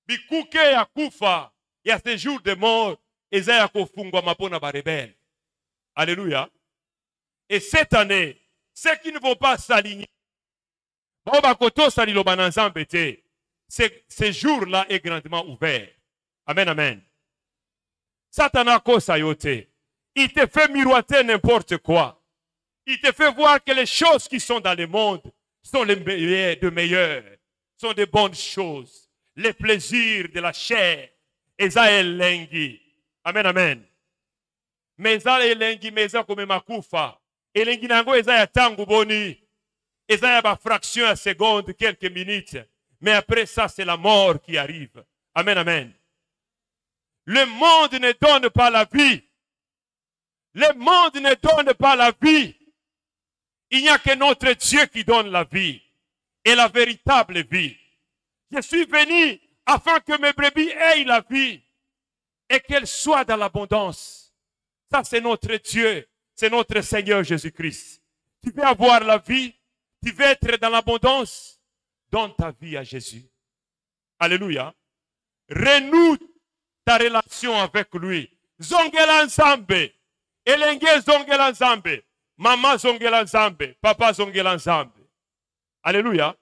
Bikuke ya kufa ya ce jour de mort eza ya kofungwa mapona ba rebelle. Alléluia. Et cette année, ceux qui ne vont pas s'aligner, ce jour-là est grandement ouvert. Amen, amen. Satan kosayote. Il te fait miroiter n'importe quoi. Il te fait voir que les choses qui sont dans le monde sont les meilleures, sont de bonnes choses. Les plaisirs de la chair. Eza elengi. Amen, amen. Meza elengi meza kome makufa. Elengi nango eza ya tangu boni. Eza ya ba fraction à seconde, quelques minutes. Mais après ça, c'est la mort qui arrive. Amen, amen. Le monde ne donne pas la vie. Le monde ne donne pas la vie. Il n'y a que notre Dieu qui donne la vie. Et la véritable vie. Je suis venu afin que mes brebis aient la vie. Et qu'elles soient dans l'abondance. Ça, c'est notre Dieu. C'est notre Seigneur Jésus-Christ. Tu veux avoir la vie. Tu veux être dans l'abondance. Donne ta vie à Jésus. Alléluia. Renoue ta relation avec lui. Zongela nzambe. Elenge zongela nzambe. Mama zongela nzambe. Papa zongela nzambe. Alléluia.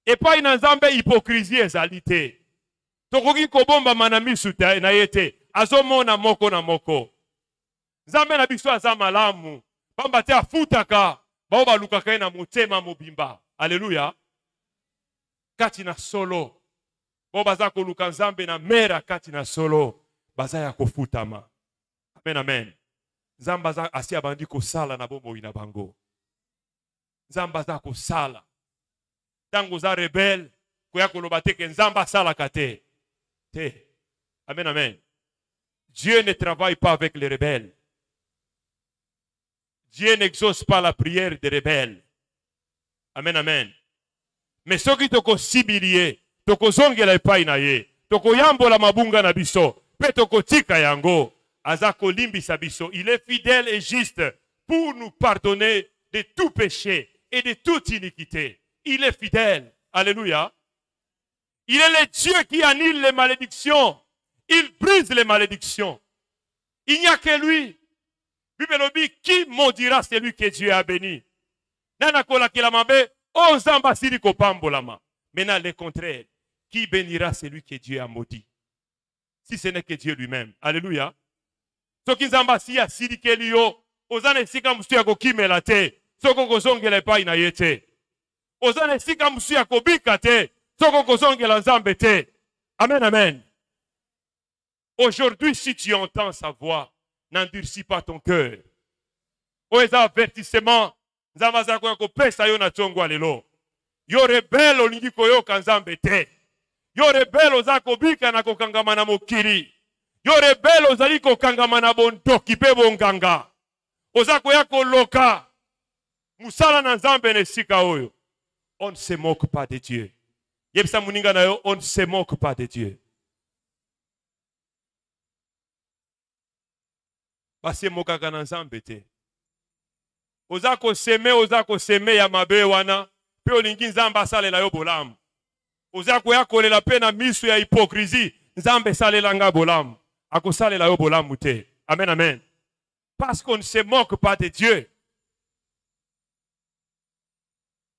Et pas une nzambe hypocrisie ezali te. Tokoki kobomba manamisu na yete. Azomona moko na moko. Nzambe na biso aza malamu. Bamba te afutaka. Bao balukaka na motema mobimba. Alléluia. Kati na solo. Bao baza koluka nzambe na mera kati na solo. Baza ya kofutama. Amen, amen. Nzambe aza asi abandi kosala na bomoi na bango. Nzambe aza kosala. Tango za rebelle. Koya koloba te ke nzambe asala kate. Te. Amen, amen. Dieu ne travaille pas avec les rebelles. Dieu n'exauce pas la prière des rebelles. Amen, amen. Mais ceux qui toko sibilie, toko zongela epai na ye, toko yambola mabunga na biso, pe toko tika yango, azako limbisa biso. Il est fidèle et juste pour nous pardonner de tout péché et de toute iniquité. Il est fidèle. Alléluia. Il est le Dieu qui annule les malédictions. Il brise les malédictions. Il n'y a que lui. Qui maudira celui que Dieu a béni? Nanakola kilamabe, o nzamba siri kopambolama. Maintenant le contraire. Qui bénira celui que Dieu a maudit? Si ce n'est que Dieu lui-même. Alléluia. Soki nzamba si ya siri kelio, ozane sika musu ya kokimela te, soko kozongela epai na yete. Ozane sika musu ya kobika te, soko kozongela nzambe te. Amen, amen. Aujourd'hui, si tu entends sa voix, n'endurcis pas ton cœur. Oeza avertissement, nzamba zako ya kopesa yo na tongo lelo. Yo rebelle olingi koyoka nzambe te. Yo rebelle oza kobika na kokangama na mokili. Yo rebelle ozali kokangama na bondoki pe bonganga. Oza koya koloka. Musala na nzambe na sika oyo. On ne se moque pas de Dieu. Yebisa muninga na yo, on ne se moque pas de Dieu. Basi mokaka na nzambe te. Ozako seme ya mabe wana. Pe olingi nzambe asalela yo bolamu. Ozako ya kolela pe na misu ya hypocrisie. Nzambe salela nga bolamu. Ako salela yo bolamu te. Amen, amen. Parce qu'on ne se moque pas de Dieu.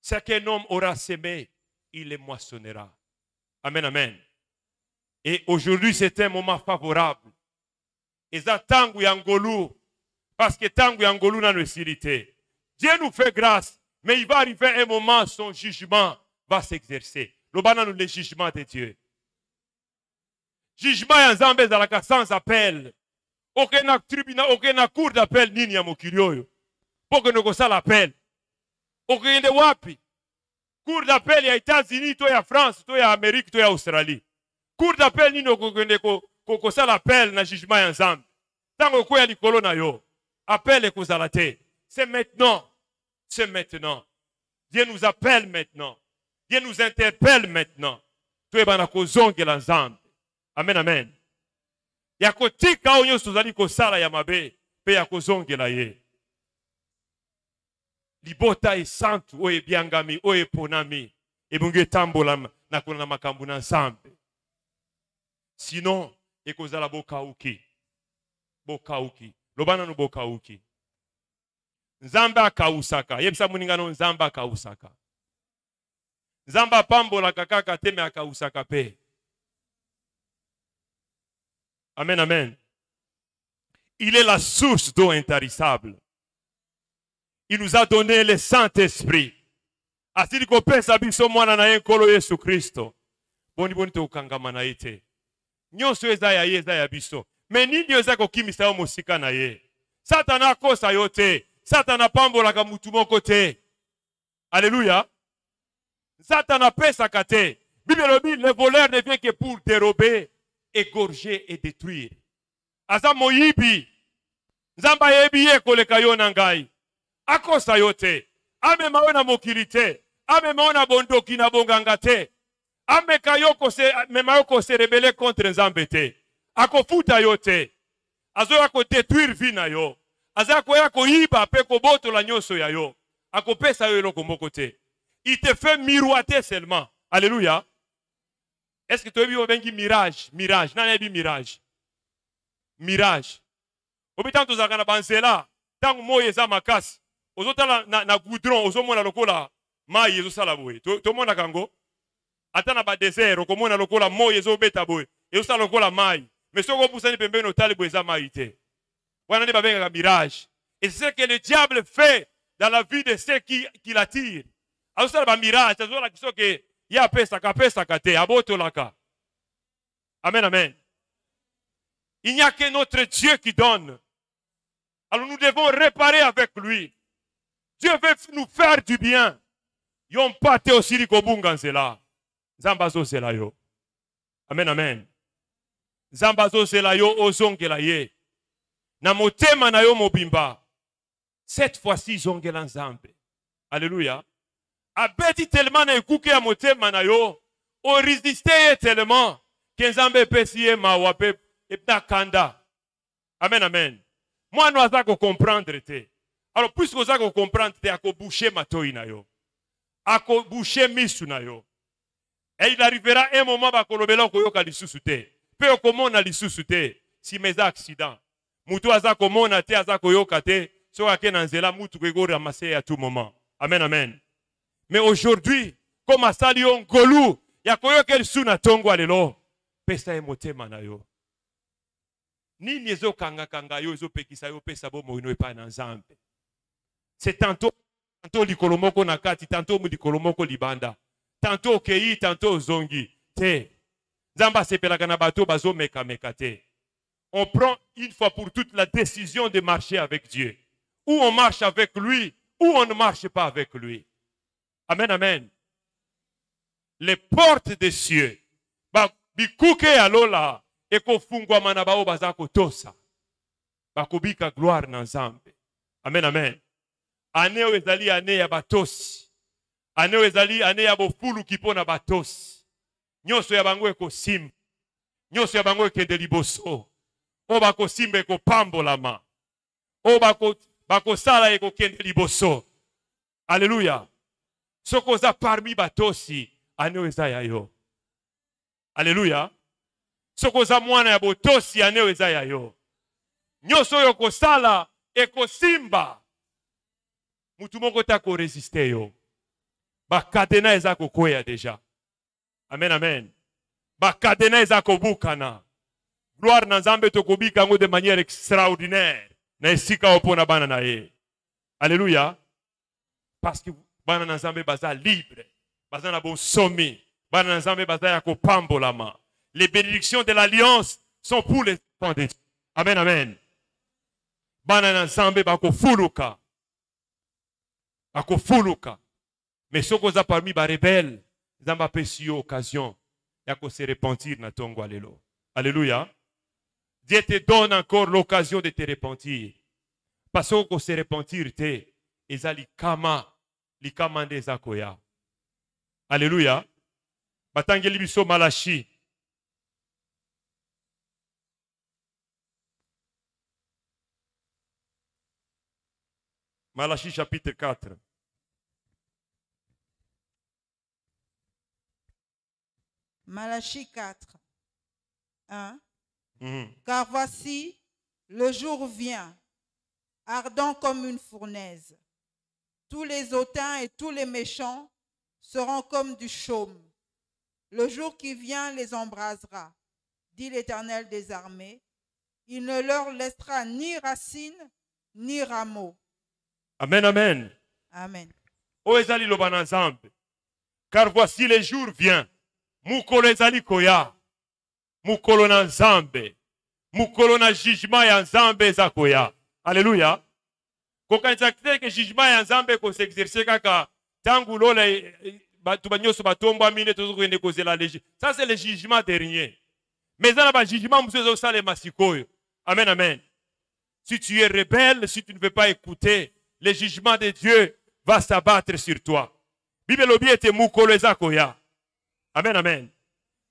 Ce qu'un homme aura semé, il le moissonnera. Amen, amen. Et aujourd'hui, c'est un moment favorable. Et ça, tangu yangolu, parce que tangu yangolu n'a le Dieu nous fait grâce, mais il va arriver un moment, son jugement va s'exercer. Le jugement de Dieu. Jugement yanzambe zalaka sans appel. Aucun tribunal, aucun cour d'appel nini ya mokirioyo. Pour que nous ça l'appel. Aucun de wapi. Cour d'appel ya États-Unis, toi ya France, toi ya Amérique, toi ya Australie. Cour d'appel nini ko ça l'appel na jugement yanzambe. Tango ko ya likolo na yo. Appel ko zalate. C'est maintenant. C'est maintenant. Dieu nous appelle maintenant. Dieu nous interpelle maintenant. Toi bana ko zongela nzambe. Amen, amen. Yakotika onyo sozali kosala ya mabe pe yakozongela ye. Libota esantu oye biangami oye ponami ebunge tambola na kona makambu na nzambe. Sinon ekozala bokauki. Bokauki. Lobana no bokauki. Nzambe akausaka. Yebisa muningano nzambe akausaka. Nzambe pambola kakaka teme akausaka pe. Amen, amen. Il est la source d'eau intarissable. Il nous a donné le Saint-Esprit. Asili kopesa biso mwana na yenkolo Yesu Kristo. Boni boni te ukangama na ite. Nyonso eza ya ye eza ya biso. Me nini eza kokimisa yo mosika na ye. Satana akosa yo te. Satana pambolaka mutu moko te. Alléluia. Satana pesaka te. Bible lobi, le voleur ne vient que pour dérober, égorger et détruire. Aza moyibi. Nzamba yebi ye koleka yo na ngai. Akosa yo te. Ame maona mokili te. Ame maona bondoki na bonganga te. Ame kayoko se memayoko se rebelle contre nzambe te. Akofuta yo te. Azo yako détruire vie na yo. Azo yako yiba pe koboto la nyoso ya yo. Akopesa yo eloko moko te. Il te fait miroiter seulement. Alléluia. Est-ce que tu as vu un mirage? Mirage. Non, il y a mirage. Mirage. Obitan to zakana banzela. Tangu moye za makasi. Ozotala na goudron. Ozomona lokola mai ezosala boye. Tomona kango. Atana ba désert. Okomona lokola moye ezobeta boye. Ezosala lokola mai. Mais soko pusani pembeni otali boye za mai te. Wana ne babenga mirage. Et c'est ce que le diable fait dans la vie de ceux qui l'attirent. Azosala ba mirage. Azola kisoke. Ya pesa kate, aboto laka. Amen, amen. Il n'y a que notre Dieu qui donne. Alors nous devons réparer avec lui. Dieu veut nous faire du bien. Yon pate osiri kobunga nzela. Zambazo zela yo. Amen, amen. Zambazo zela yo ozongela ye. Na motema na yo mobimba. Cette fois-ci zongela nzambe. Alléluia. Abeti tellement na ekuke ya motema na yo, o résister tellement que nzambe pesi ye mawa pe epna kanda. Amen, amen. Moi no azako comprendre te. Alors puisque ozako comprendre te, ako boucher matoi na yo. Ako boucher misu na yo. Et il arrivera un moment ba kolobela ko yoka lisusu te. Pe okomona lisusu te si mes accidents. Mutu azako mona te azako yoka te, so akena nzela mutu ko go ramasser à tout moment. Amen, amen. Mais aujourd'hui, comme à Salion Golou, yakoyo kel suna tongo alelo, pesa emotema na yo. Ni niezo kanga yo zo pekisa yo pesa bo moino epa na nzambe. C'est tantôt likolomoko na kati, tantôt likolomoko libanda. Tantôt kei, tantôt zongi. Te. Nzamba sepelaka na bato bazo meka te. On prend une fois pour toutes la décision de marcher avec Dieu. Ou on marche avec lui, ou on ne marche pas avec lui. Amen, amen. Les portes des cieux. Bikuke alola. Eko fungwa manabao bazako tosa. Bakobika gloire na nzambe. Amen, amen. Aneo ezali ane ya batosi. Aneo ezali ane ya bofulu kipona batosi. Nyoso ya bango eko simba. Nyoso ya bango ekende liboso. O bako simba eko pambolama. O bako sala eko kende liboso. Alléluia. Sokoza parmi batosi aneo eza ya yo. Alléluia. Sokoza mwana ya botosi aneo eza ya yo. Nyoso yo kosala eko simba. Mutu moko ta ko resiste yo. bakadena eza kokwea déjà. Amen, amen. Bakadena eza kobukana. Gloire na Nzambe tokobika yango de manière extraordinaire. Na esika opona bana na ye. Alléluia. Parce que bana na Nzambe baza libre. Baza na bon sommet. Bana na Nzambe baza ya kopambolama. Les bénédictions de l'alliance sont pour les enfants de Dieu. Amen, amen. Bana na Nzambe bakofuluka. Bakofuluka. Mais ceux qui sont parmi les rebelles, ils ont pas eu occasion de se repentir na tongo alelo. Alléluia. Dieu te donne encore l'occasion de te repentir. Parce que se repentir te, ils ont likama de zakoya. Alléluia. Batangeli biso Malachi. Malachi chapitre 4. Malachi 4, 1. Car voici, le jour vient, ardent comme une fournaise. Tous les hautains et tous les méchants seront comme du chaume. Le jour qui vient les embrasera, dit l'Éternel des armées. Il ne leur laissera ni racine, ni rameau. Amen, amen. Amen. O ezali loba na Nzambe. Car voici le jour vient. Mukolo ezali koya. Mukolo na Nzambe. Mukolo na jugement ya Nzambe eza koya. Alléluia. Kokanisa que jugement ya Nzambe ko s'exercer kaka tangu lola batu banyoso batomba mine tozo kende kozela legi. Ça c'est le jugement dernier. Mais ça ba jugement muso sale masikoyo. Amen, amen. Si tu es rebelle, si tu ne veux pas écouter, le jugement de Dieu va s'abattre sur toi. Bible lobi ete mukolo eza koya. Amen, amen.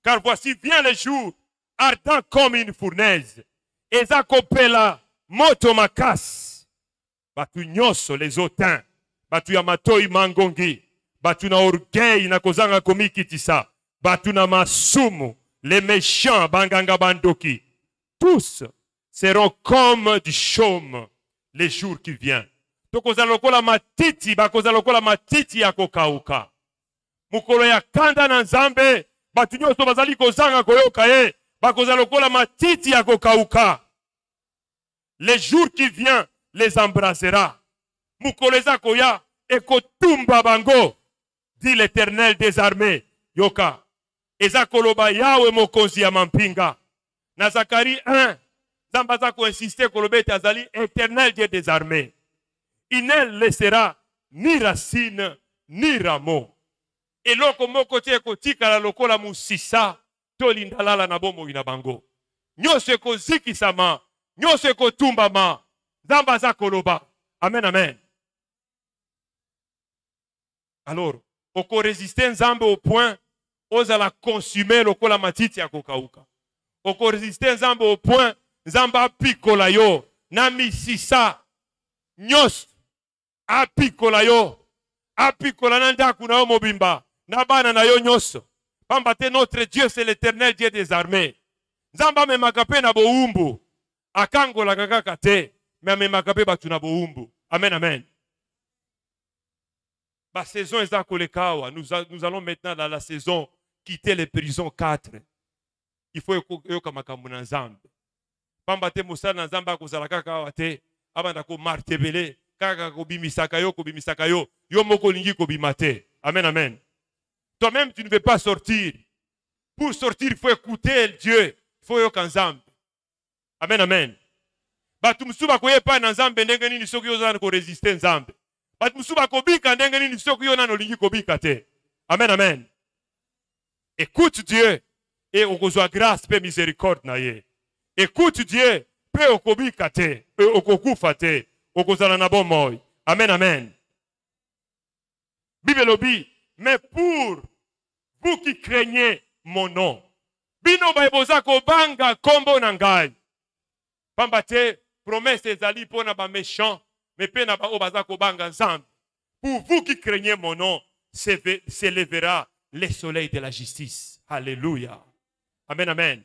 Car voici vient le jour, ardent comme une fournaise. Eza kopela moto makas. Batu nyoso les hautains. Batu ya matoi mangongi. Batu na orgueil na kozanga komikitisa. Batu na masumu. Les méchants banganga bandoki. Tous seront comme du chaume les jours qui viennent. Tokoza lokola matiti, bakoza lokola matiti ya kokauka. Mukolo ya kanda na Nzambe, batu nyoso bazali kozanga koyoka ye, bakoza lokola matiti ya kokauka. Les jours qui viennent les embrasera. Mukolo eza koya ekotumba bango, dit l'Éternel des armées. Yoka. Eza koloba yawe mokonzi ya mampinga. Na Zacharie 1, Nzambe aza ko insister koloba ete azali Éternel Dieu des armées. Il ne laissera ni racine ni rameau. Et loko moko tie kotika la lokola musisa to lindalala na bomo ina bango. Nyose ko zikisama, nyose ko tumbama. Nzambe aza koloba. Amen, amen. Alors, oko résister Nzambe au point ozala consumer lokola matiti ya kokauka. Oko résister Nzambe au point Nzambe apikola yo na misisa nyos apikola yo apikola na ndaku na yo mobimba na bana na yo nyoso. Pamba te notre Dieu c'est l'Éternel Dieu des armées. Nzambe amemaka pe na boumbu akangola kaka te mais amemaka pe batu na boumbu. Amen, amen. La saison est à Kolekawa. Nous allons maintenant dans la saison quitter les prisons 4. Il faut que makambo na Nzambe. Pamba te musala na Nzambe akozala kaka awa te abanda ko martebele kaka ko bimisaka yo yo moko lingi ko bimate. Amen, amen. Toi-même tu ne veux pas sortir. Pour sortir il faut écouter Dieu. Il faut yoka Nzambe. Amen, amen. Batu musuba koye pa na Nzambe ndenge nini soki ozana ko résister Nzambe. Batu musuba kobika ndenge nini soki yo nano lingi kobika te. Amen, amen. Écoute Dieu et okozwa grâce pe miséricorde na ye. Écoute Dieu pe okobika te, okokufa te, okozala na bon moy. Amen, amen. Bible lobi, mais pour vous qui craignez mon nom, bino baeboza kobanga kombo na ngai. Pamba te promesse ezali pona ba méchant, mais pe na ba obaza kobanga Nzambe. Pour vous qui craignez mon nom, s'élèvera le soleil de la justice. Alléluia. Amen, amen.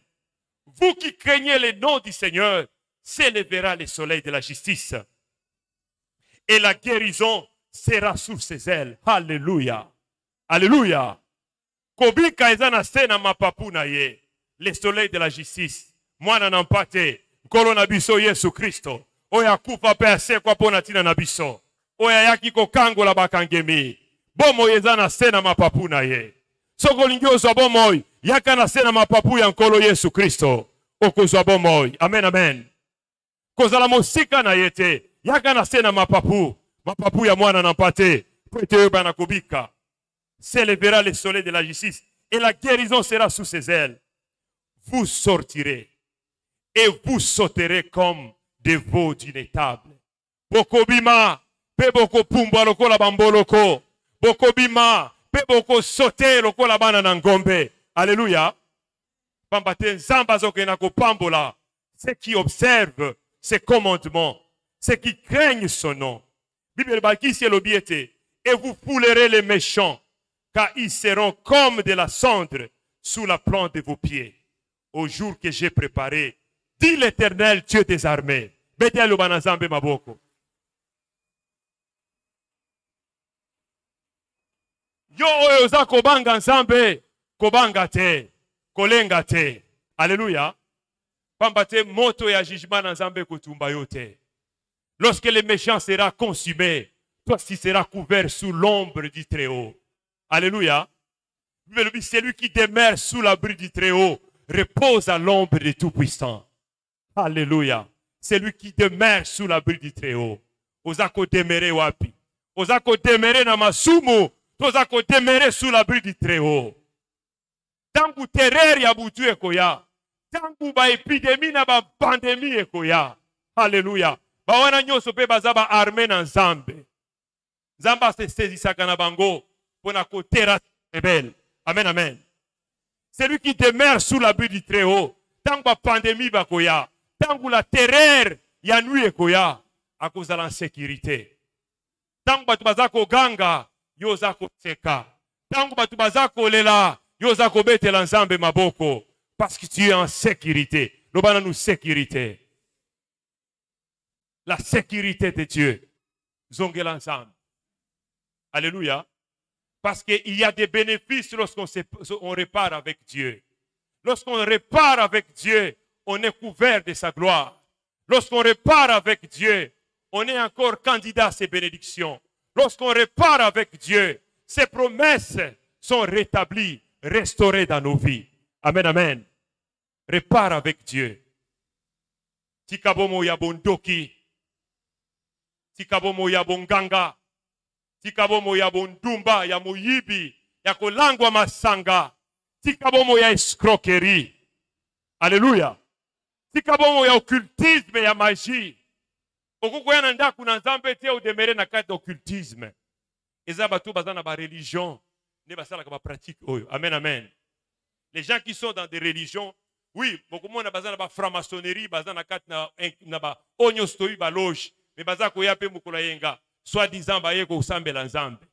Vous qui craignez le nom du Seigneur, s'élèvera le soleil de la justice. Et la guérison sera sous ses ailes. Alléluia. Alléluia. Kobika eza na se na mapapu na ye. Le soleil de la justice. Mwana na mpate. Nkolo na biso Yesu Kristo. Oya kufa pe asekwa pona tina na biso. Oya yaki kokangola bakangemi. Bomo eza na se na mapapu na ye. Soko lingiozo bomoy. Yaka na se na mapapu ya nkolo Yesu Kristo. Okozwa bomoy. Amen, amen. Kozala mosika na yete. Yaka na se na mapapu. Mapapu ya mwana na mpate. Pwete yoba na kobika. S'élèvera le soleil de la justice et la guérison sera sous ses ailes. Vous sortirez et vous sauterez comme des veaux d'une étable. Bokobima, pe boko pumba loko la bamboloko. Bokobima, pe boko sauter loko la bana nangombe. Alléluia. Pambate nzamba zokena ko pambola. Ceux qui observent ses commandements, ceux qui craignent son nom. Bible baki c'est l'obiété. Et vous foulerez les méchants, car ils seront comme de la cendre sous la plante de vos pieds. Au jour que j'ai préparé, dit l'Éternel Dieu des armées. Betel banazambe maboko. Yo oza kobanga nzambe, kobanga te, kolenga te. Alléluia. Pambate moto ya jugement na nzambe kotumba yo te. Lorsque le méchant sera consumé, toi tu seras couvert sous l'ombre du Très-Haut. Alléluia. Celui qui demeure sous l'abri du Très-Haut repose à l'ombre du Tout-Puissant. Alléluia. Celui qui demeure sous l'abri du Très-Haut. Ozako demere wapi. Ozako demere na masumu. Ozako demere sous l'abri du Très-Haut. Tangu terreur ya butu ekoya. Tangu ba épidémie na ba pandémie ekoya. Alléluia. Ba wana nyoso pe bazaba armé na nzambe. Nzamba se sezisaka na bango pona kotera rebelle. Amen, amen. Celui qui demeure sous l'abri du Très-Haut. Tangu ba pandémie bakoya. Tangu la terreur ya nuit ekoya. Akozala en sécurité. Tangu batu bazako ganga. Yoza koseka. Tangu batu bazako lela. Yoza kobetela nzambe maboko. Parce que tu es en sécurité. Lobana nous sécurité. La sécurité de Dieu. Zongela ensemble. Alléluia. Parce qu'il y a des bénéfices lorsqu'on répare avec Dieu. Lorsqu'on répare avec Dieu, on est couvert de sa gloire. Lorsqu'on répare avec Dieu, on est encore candidat à ses bénédictions. Lorsqu'on répare avec Dieu, ses promesses sont rétablies, restaurées dans nos vies. Amen, amen. Répare avec Dieu. Tikabomo ya bondoki. Tikabomo ya bonganga. Tikabomo ya bondumba, ya moyibi, ya kolangwa masanga. Tikabomo ya escroquerie. Alléluia. Tikabomo ya occultisme, ya magie. Okukoya na ndaku na nzambe te o demere na kati occultisme. Eza batu bazana ba religion, ne basala ka ba pratique oyo. Amen, amen. Les gens qui sont dans des religions, oui, beaucoup monde bazana ba franc-maçonnerie, bazana kati na ba onyo stoi ba loge, mais bazako ya pe mukula yenga. Soi-disant, baye ko sambela nzambe.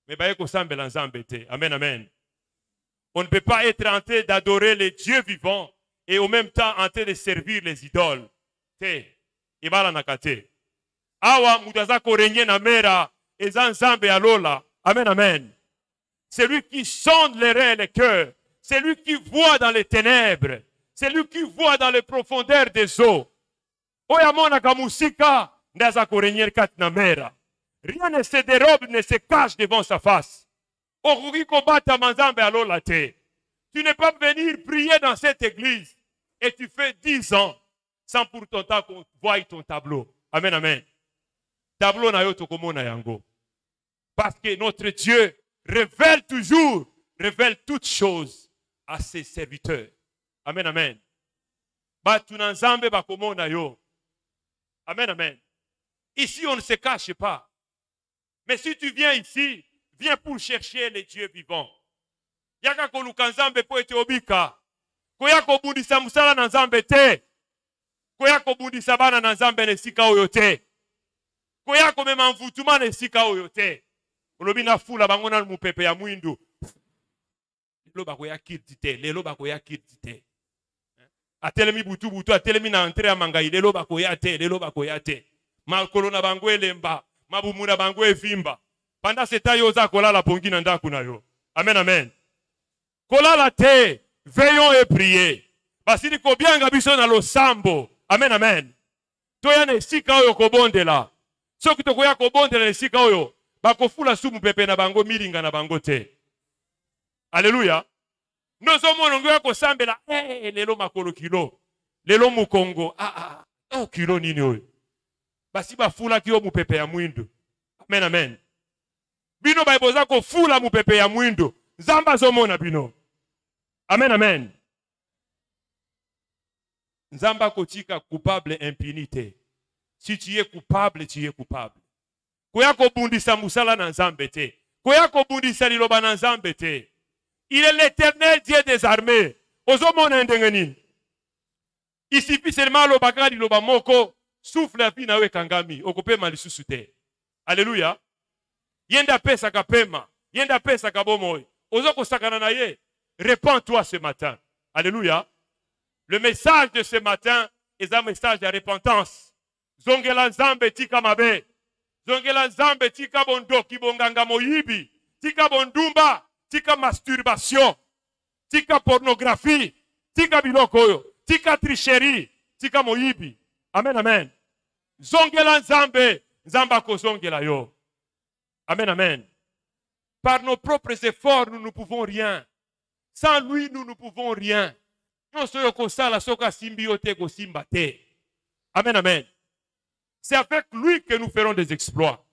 Mais baye ko sambela nzambe te. Amen, amen. On ne peut pas être en train d'adorer les dieux vivants et en même temps en train de servir les idoles. Te. Ibala nakate. Awa mudaza ko renye na mera eza nzambe alola. Amen, amen. Celui qui sonde les reins et les cœurs. Celui qui voit dans les ténèbres. Celui qui voit dans les profondeurs des eaux. Oya mona kamusika ndaza ko renye kat na mera. Rien ne se dérobe, ne se cache devant sa face. Tu n'es pas venu prier dans cette église et tu fais 10 ans sans pour ton temps qu'on voie ton tableau. Amen, amen. Tableau na yo tokomona yango. Parce que notre Dieu révèle toujours, révèle toutes choses à ses serviteurs. Amen, amen. Batu na nzambe bakomona yo. Amen, amen. Ici, on ne se cache pas. Mais si tu viens ici, viens pour chercher les dieux vivants. Yaka koluka nzambe po ete obika. Koya kobundisa musala na nzambe te. Koya kobundisa bana na nzambe na esika oyo te. Koya komema mvutuma na esika oyo te. Olobi na fula bango na mupepe ya mwindu. Lelo bakoya kirti te, lelo bakoya kirti te. Atelemi butu butu, atelemi na entre ya mangai, lelo bakoya te, lelo bakoya te. Makolo na bango elemba. Mabumuna bango evimba. Pendant ce temps, yoza kolala pongi na ndaku na yo. Amen, amen. Kolala te, veillons et priez. Basili kobianga biso na losambo. Amen, amen. Toya na esika oyo kobondela. Soki tokoya kobondela na esika oyo, bakofula sumu pepe na bango milinga na bango te. Alléluia. Nozo monongo ya kosambela, lelo makolo kilo. Lelo mukongo, oh kilo nini oyo. Basi bafula ki yo mupepe ya mwindo. Amen, amen. Bino baiboza kofula mupepe ya mwindo. Nzamba zomona bino. Amen, amen. Nzamba kotika coupable impunité. Si tu es coupable, tu es coupable. Koya kobundisa musala na nzambe te. Koya kobundisa liloba na nzambe te. Il est l'éternel Dieu des armées. Ozomona ndengenini. Il suffit seulement lo bakadi lo bamoko souffle la vie na we kangami okopema lisusu te. Alléluia. Yenda pesa kapema, yenda pesa kabomoy. Ozoko sakana na ye. Répands-toi ce matin. Alléluia. Le message de ce matin est un message de repentance. Zongela nzambe tika mabe. Zongela nzambe tika bondoki bonganga moyibi. Tika bondumba, tika masturbation. Tika pornographie. Tika bilokoyo. Tika tricherie, tika moyibi. Amen, amen. Zongela nzambe, nzamba ko zongela yo. Amen, amen. Par nos propres efforts, nous ne pouvons rien. Sans lui, nous ne pouvons rien. Amen, amen. C'est avec lui que nous ferons des exploits.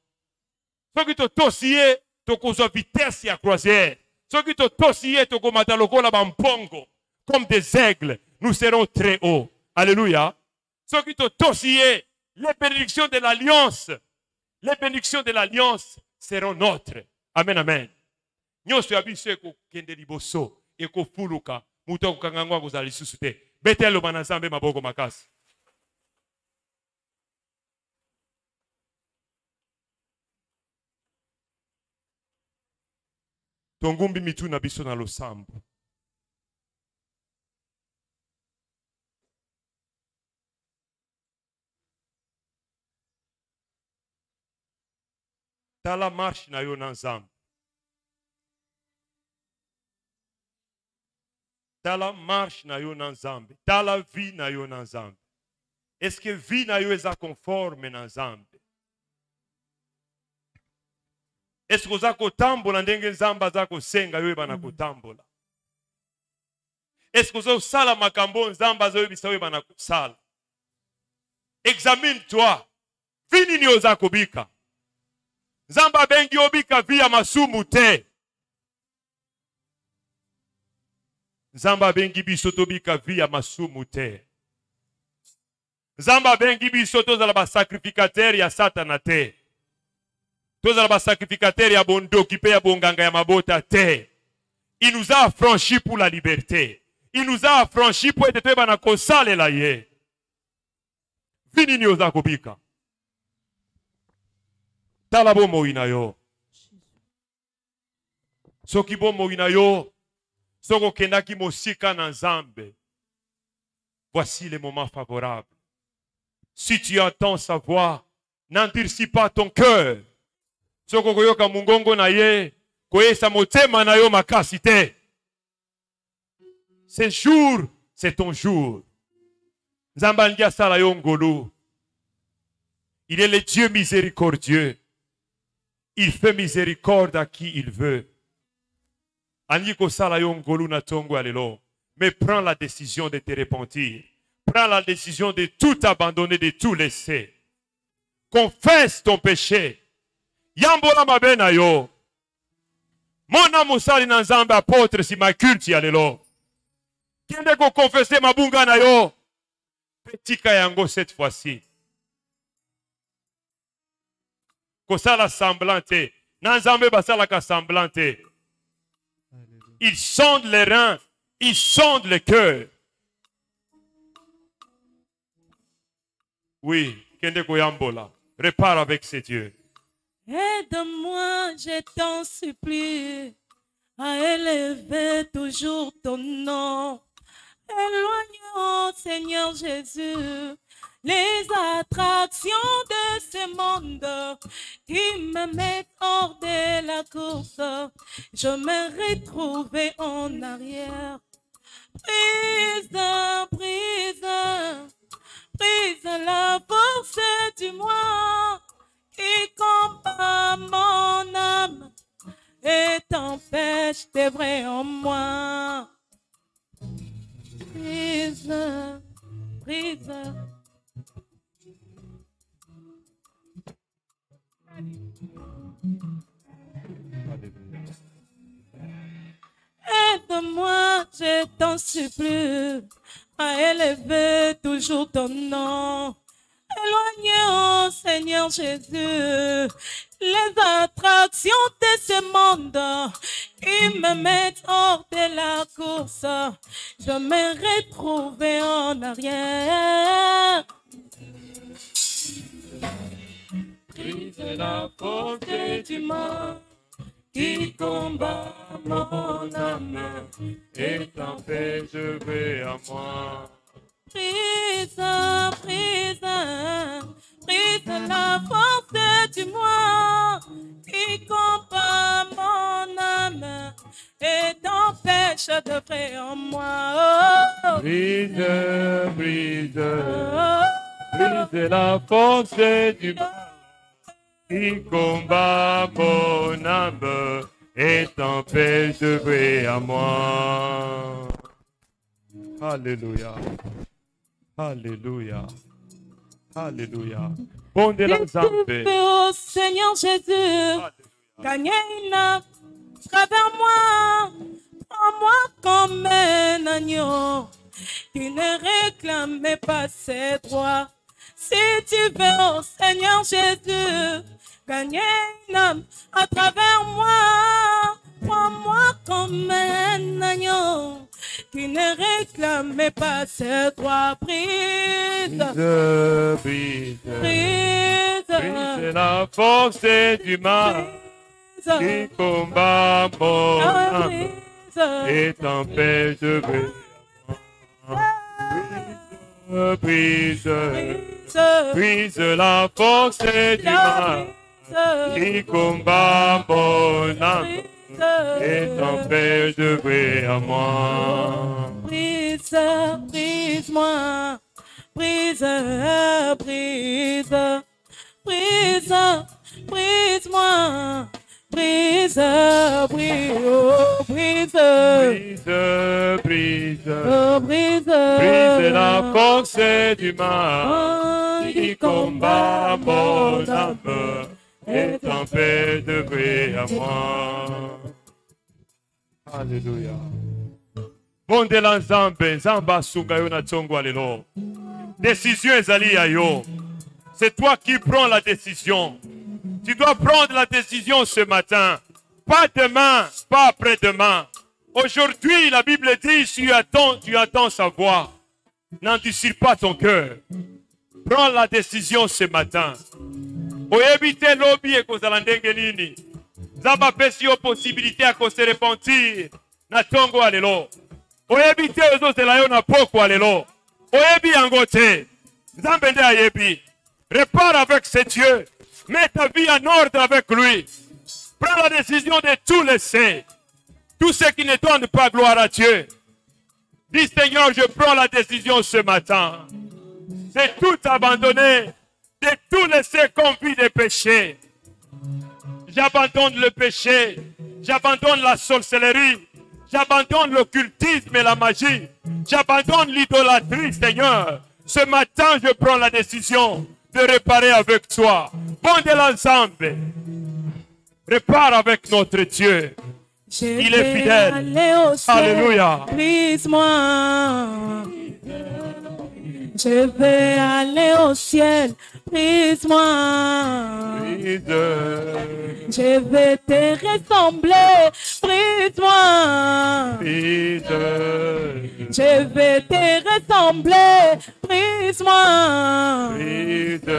Ceux qui te tossier, tu as vitesse et croisière. Ceux qui te tossier, tu as comme des aigles. Nous serons très hauts. Alléluia. Ceux qui te tossier, les bénédictions de l'alliance seront nôtres. Amen, amen. Nyoso yabiso eko kende liboso eko fuluka muto kukangangwa kuzali susute. Betelo banazambe maboko makasi. Tongumbi mitu na biso na losambo. Tala marche na yo na nzambe. Tala marche na yo na nzambe. Tala vie na yo na nzambe. Est-ce que vie na yo eza conforme na nzambe? Est-ce que oza kotambola ndenge nzambe aza kosenga yo bana kotambola? Est-ce que oza osala makambo nzambe aza yebisa yo bana kosala? Examine-toi. Vie nini oza kobika? Nzamba bengi obika via masumu te. Nzamba bengi biso tobika via masumu te. Nzamba bengi biso tozala ba sacrificateur ya satana te. Tozala ba sacrificateur ya bondoki pe ya bonganga ya mabota te. Il nous a affranchis pour la liberté. Il nous a affranchis pour être bana kosale la ye. Vini ni oza kobika. Tala bomo inayo. Soki bomo inayo. Soko kendaki mosika na nzambe. Voici les moments favorables. Si tu entends sa voix, n'endurcis pas ton cœur. Soko koyoka mungongo na ye, koyesa motema na yo makasi te. Ce jour, c'est ton jour. Nzamba ndia sala yo ngolu. Il est le Dieu miséricordieux. Il fait miséricorde à qui il veut. Mais prends la décision de te repentir. Prends la décision de tout abandonner, de tout laisser. Confesse ton péché. Yambola mabena yo. Mona musali na nzambe apôtre si ma culte ya lelo. Kende ko confesser mabunga na yo. Petika yango cette fois-ci. Kosala semblante. Nanzambe basala ka semblante. Il sonde les reins. Il sonde le cœur. Oui. Kende koyambola. Répare avec ses dieux. Aide-moi, je t'en supplie, à élever toujours ton nom. Éloigne, ô Seigneur Jésus, les attractions de ce monde qui me mettent hors de la course. Je me retrouvais en arrière. Prise, prise, prise la force du moi qui combat mon âme et t'empêche d'œuvrer en moi. Prise, prise. Aide-moi, je t'en supplie, à élever toujours ton nom. Éloignez, ô Seigneur Jésus, les attractions de ce monde qui me mettent hors de la course. Je me retrouvais en arrière. Brise la force du mal qui combat mon âme et t'empêche de veiller à moi. Brise, brise, brise la force du moi qui combat mon âme et t'empêche de veiller en moi. Brise, brise, brise la force du mal qui combat mon âme et t'empêche de veiller à moi. Alléluia. Alléluia. Alléluia. Bon de la Zambé. Ô Seigneur Jésus, gagnez une âme, travers moi, prends-moi comme un agneau qui ne réclame pas ses droits. Si tu veux, ô Seigneur Jésus, gagner une âme à travers moi, prends-moi comme un agneau qui ne réclame pas ses droits. Brise, Brise, brise, brise la force du mal qui combat mon âme et t'empêche de veiller. Brise, brise la force du mal qui combat mon âme et t'empêche de veiller à moi. Brise, brise-moi, brise, brise, brise, brise-moi, brise, brise, oh, brise, Brise, brise, oh, brise, brise la force du mal qui combat mon âme et t'empêche de veiller à moi. Alléluia. Bon de l'ensemble, Nzamba sunga yo na tsongo lelo. Décision ezali ya yo. C'est toi qui prends la décision. Tu dois prendre la décision ce matin. Pas demain, pas après-demain. Aujourd'hui, la Bible dit, tu attends sa voix. N'endurcis pas ton cœur. Prends la décision ce matin. Oyebite lobi e kozala ndenge nini. Nzamba pesi yo possibilité à se repentir. Na tongo alelo. Oyebite ozozela yo na poko alelo. Oyebi yango te. Nzambe nde ayebi. Répare avec ce Dieu. Mets ta vie en ordre avec lui. Prends la décision de tout laisser. Tout ce qui ne donne pas gloire à Dieu. Dis Seigneur, je prends la décision ce matin. C'est tout abandonner. De tout laisser comme vie de péché. J'abandonne le péché. J'abandonne la sorcellerie. J'abandonne l'occultisme et la magie. J'abandonne l'idolâtrie, Seigneur. Ce matin, je prends la décision de réparer avec toi. Bon de l'ensemble. Répare avec notre Dieu. Il est fidèle. Alléluia. Brise-moi. Je vais aller au ciel. Brise-moi. Brise. Je vais te ressembler. Brise-moi. Brise. Je vais te ressembler. Brise-moi. Brise.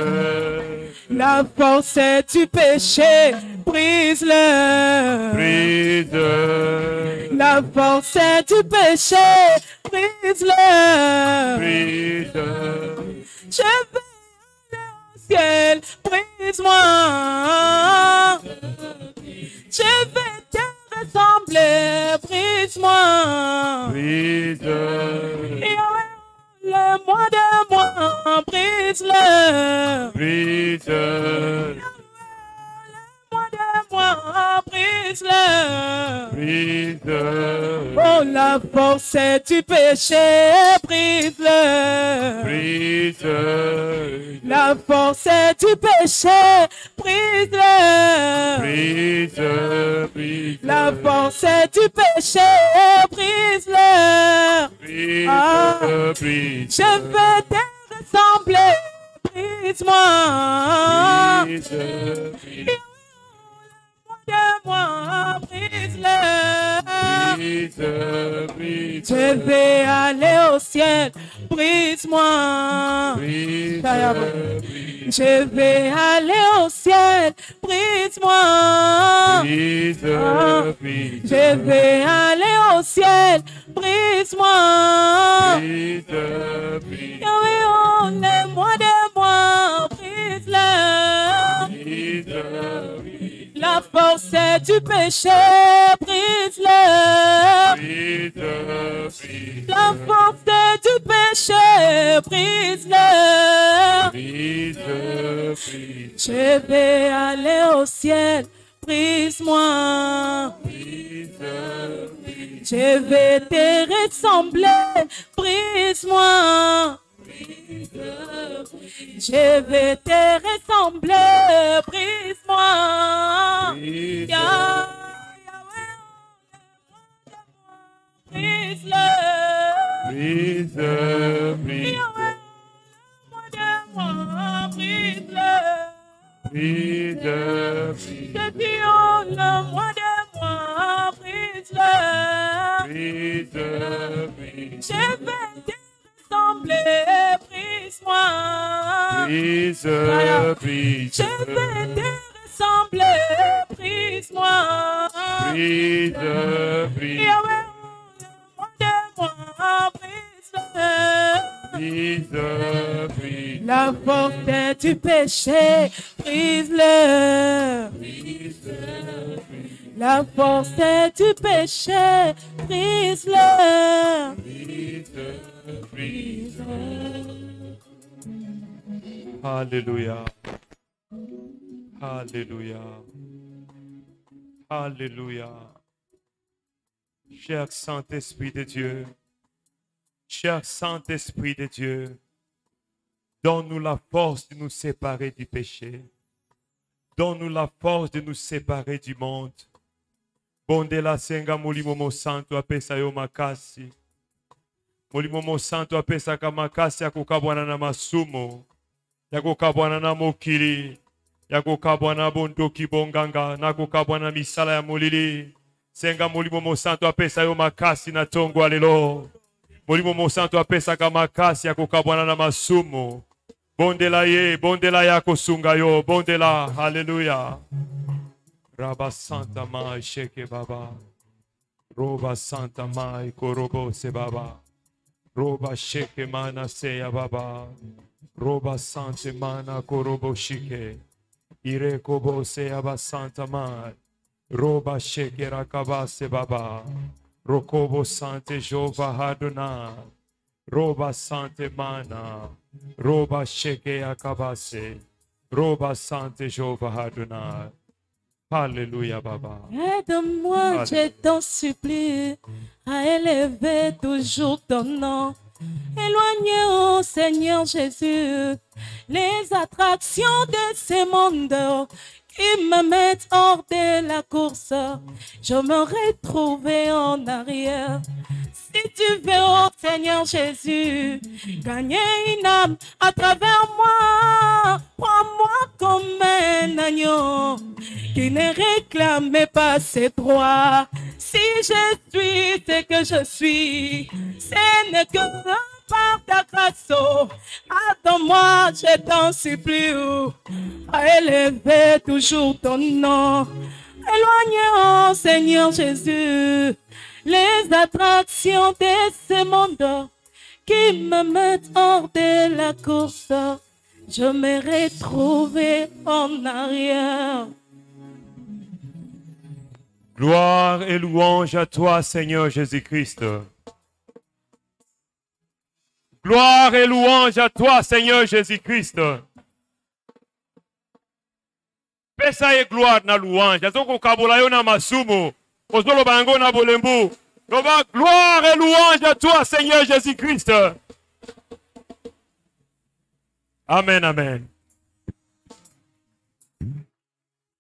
La force du péché. Brise-le. Brise. La force du péché. brise-le. Brise-le. Je vais aller au ciel, brise-moi. Je vais te ressembler, brise-moi. Brise-le. Le moi de moi, brise-le. Brise-le. Le moi de moi, brise-le. Brise-le. Oh, la force du péché, brise-le. Brise-le. La force du péché, brise-le. Brise-le. Brise-le. La force du péché, brise-le. Brise-le. Brise-le. Je veux te ressembler, brise-moi. Brise-le. De moi, brise-le. Brise-le. Brise-le. Je vais aller au ciel, brise-moi. Brise-le. Je vais aller au ciel, brise-moi. Brise-le. Brise-le. Je vais aller au ciel, brise-moi. Brise-le. Brise-le. Yahweh, oh, le moi de moi, brise-le. Brise-le. La force du péché, brise-le. Brise-le. Brise-le. La force du péché, brise-le. Brise-le. Brise-le. Je vais aller au ciel, brise-moi. Brise-le. Je vais te ressembler, brise-moi. Je vais te ressembler, brise-moi. Brise-le. Brise-le. Brise-le. Brise-le. Je dis, oh, le moi de moi, brise-le. Brise-le. Je vais te ressembler, brise-moi. Brise-le. Je vais te ressembler, brise-moi. Brise-le. Brise-le. Yahweh, le moi de moi, brise-le. Brise-le. Brise-le. La force du péché, brise-le. La force du péché, brise-le. Alléluia. Alléluia. Alléluia. Cher Saint-Esprit de Dieu, cher Saint-Esprit de Dieu, donne-nous la force de nous séparer du péché. Donne-nous la force de nous séparer du monde. Bonde la senga mulimo santo apesa yo makasi. Mulimo santo apesa kamakasi ya kukabwana na masumo. Ya kukabwana na mokili. Ya kukabwana bondoki bonganga. Na kukabwana misala ya mulili. Senga mulimo santo apesa yo makasi na tongo alelo. Mulimo santo apesa kamakasi ya kukabwana na masumo. Bondela ya kosunga yo, bondela, hallelujah. Raba Santa Mai Sheke Baba. Roba Santa Mai Korobo Se Baba. Roba Sheke Mana Seya Baba. Roba Santa Mana Korobo Shike. Ire Kobo Seya Santa Mai. Roba Sheke Rakaba Se Baba. Rokobo Sante Jova Hadona. Roba Sante Mana. Roba Sheke Akabase. Roba Sante Jova Hadona. Alléluia, Baba. Aide-moi, je t'en supplie, à élever toujours ton nom. Éloignez, ô Seigneur Jésus, les attractions de ce monde qui me mettent hors de la course. Je me retrouve en arrière. Si tu veux, oh Seigneur Jésus, gagner une âme à travers moi, prends-moi comme un agneau qui ne réclame pas ses droits. Si je suis ce que je suis, ce n'est que par ta grâce. Attends-moi, je t'en supplie, à élever toujours ton nom. Éloignez, oh Seigneur Jésus, les attractions de ce monde qui me mettent hors de la course. Je me retrouve en arrière. Gloire et louange à toi, Seigneur Jésus-Christ. Gloire et louange à toi, Seigneur Jésus-Christ. Pesa ye gloire na louange. Azoko kabola yo na masumo. Ozolo bango na bolembu. Gloire et louange à toi, Seigneur Jésus-Christ. Amen, amen.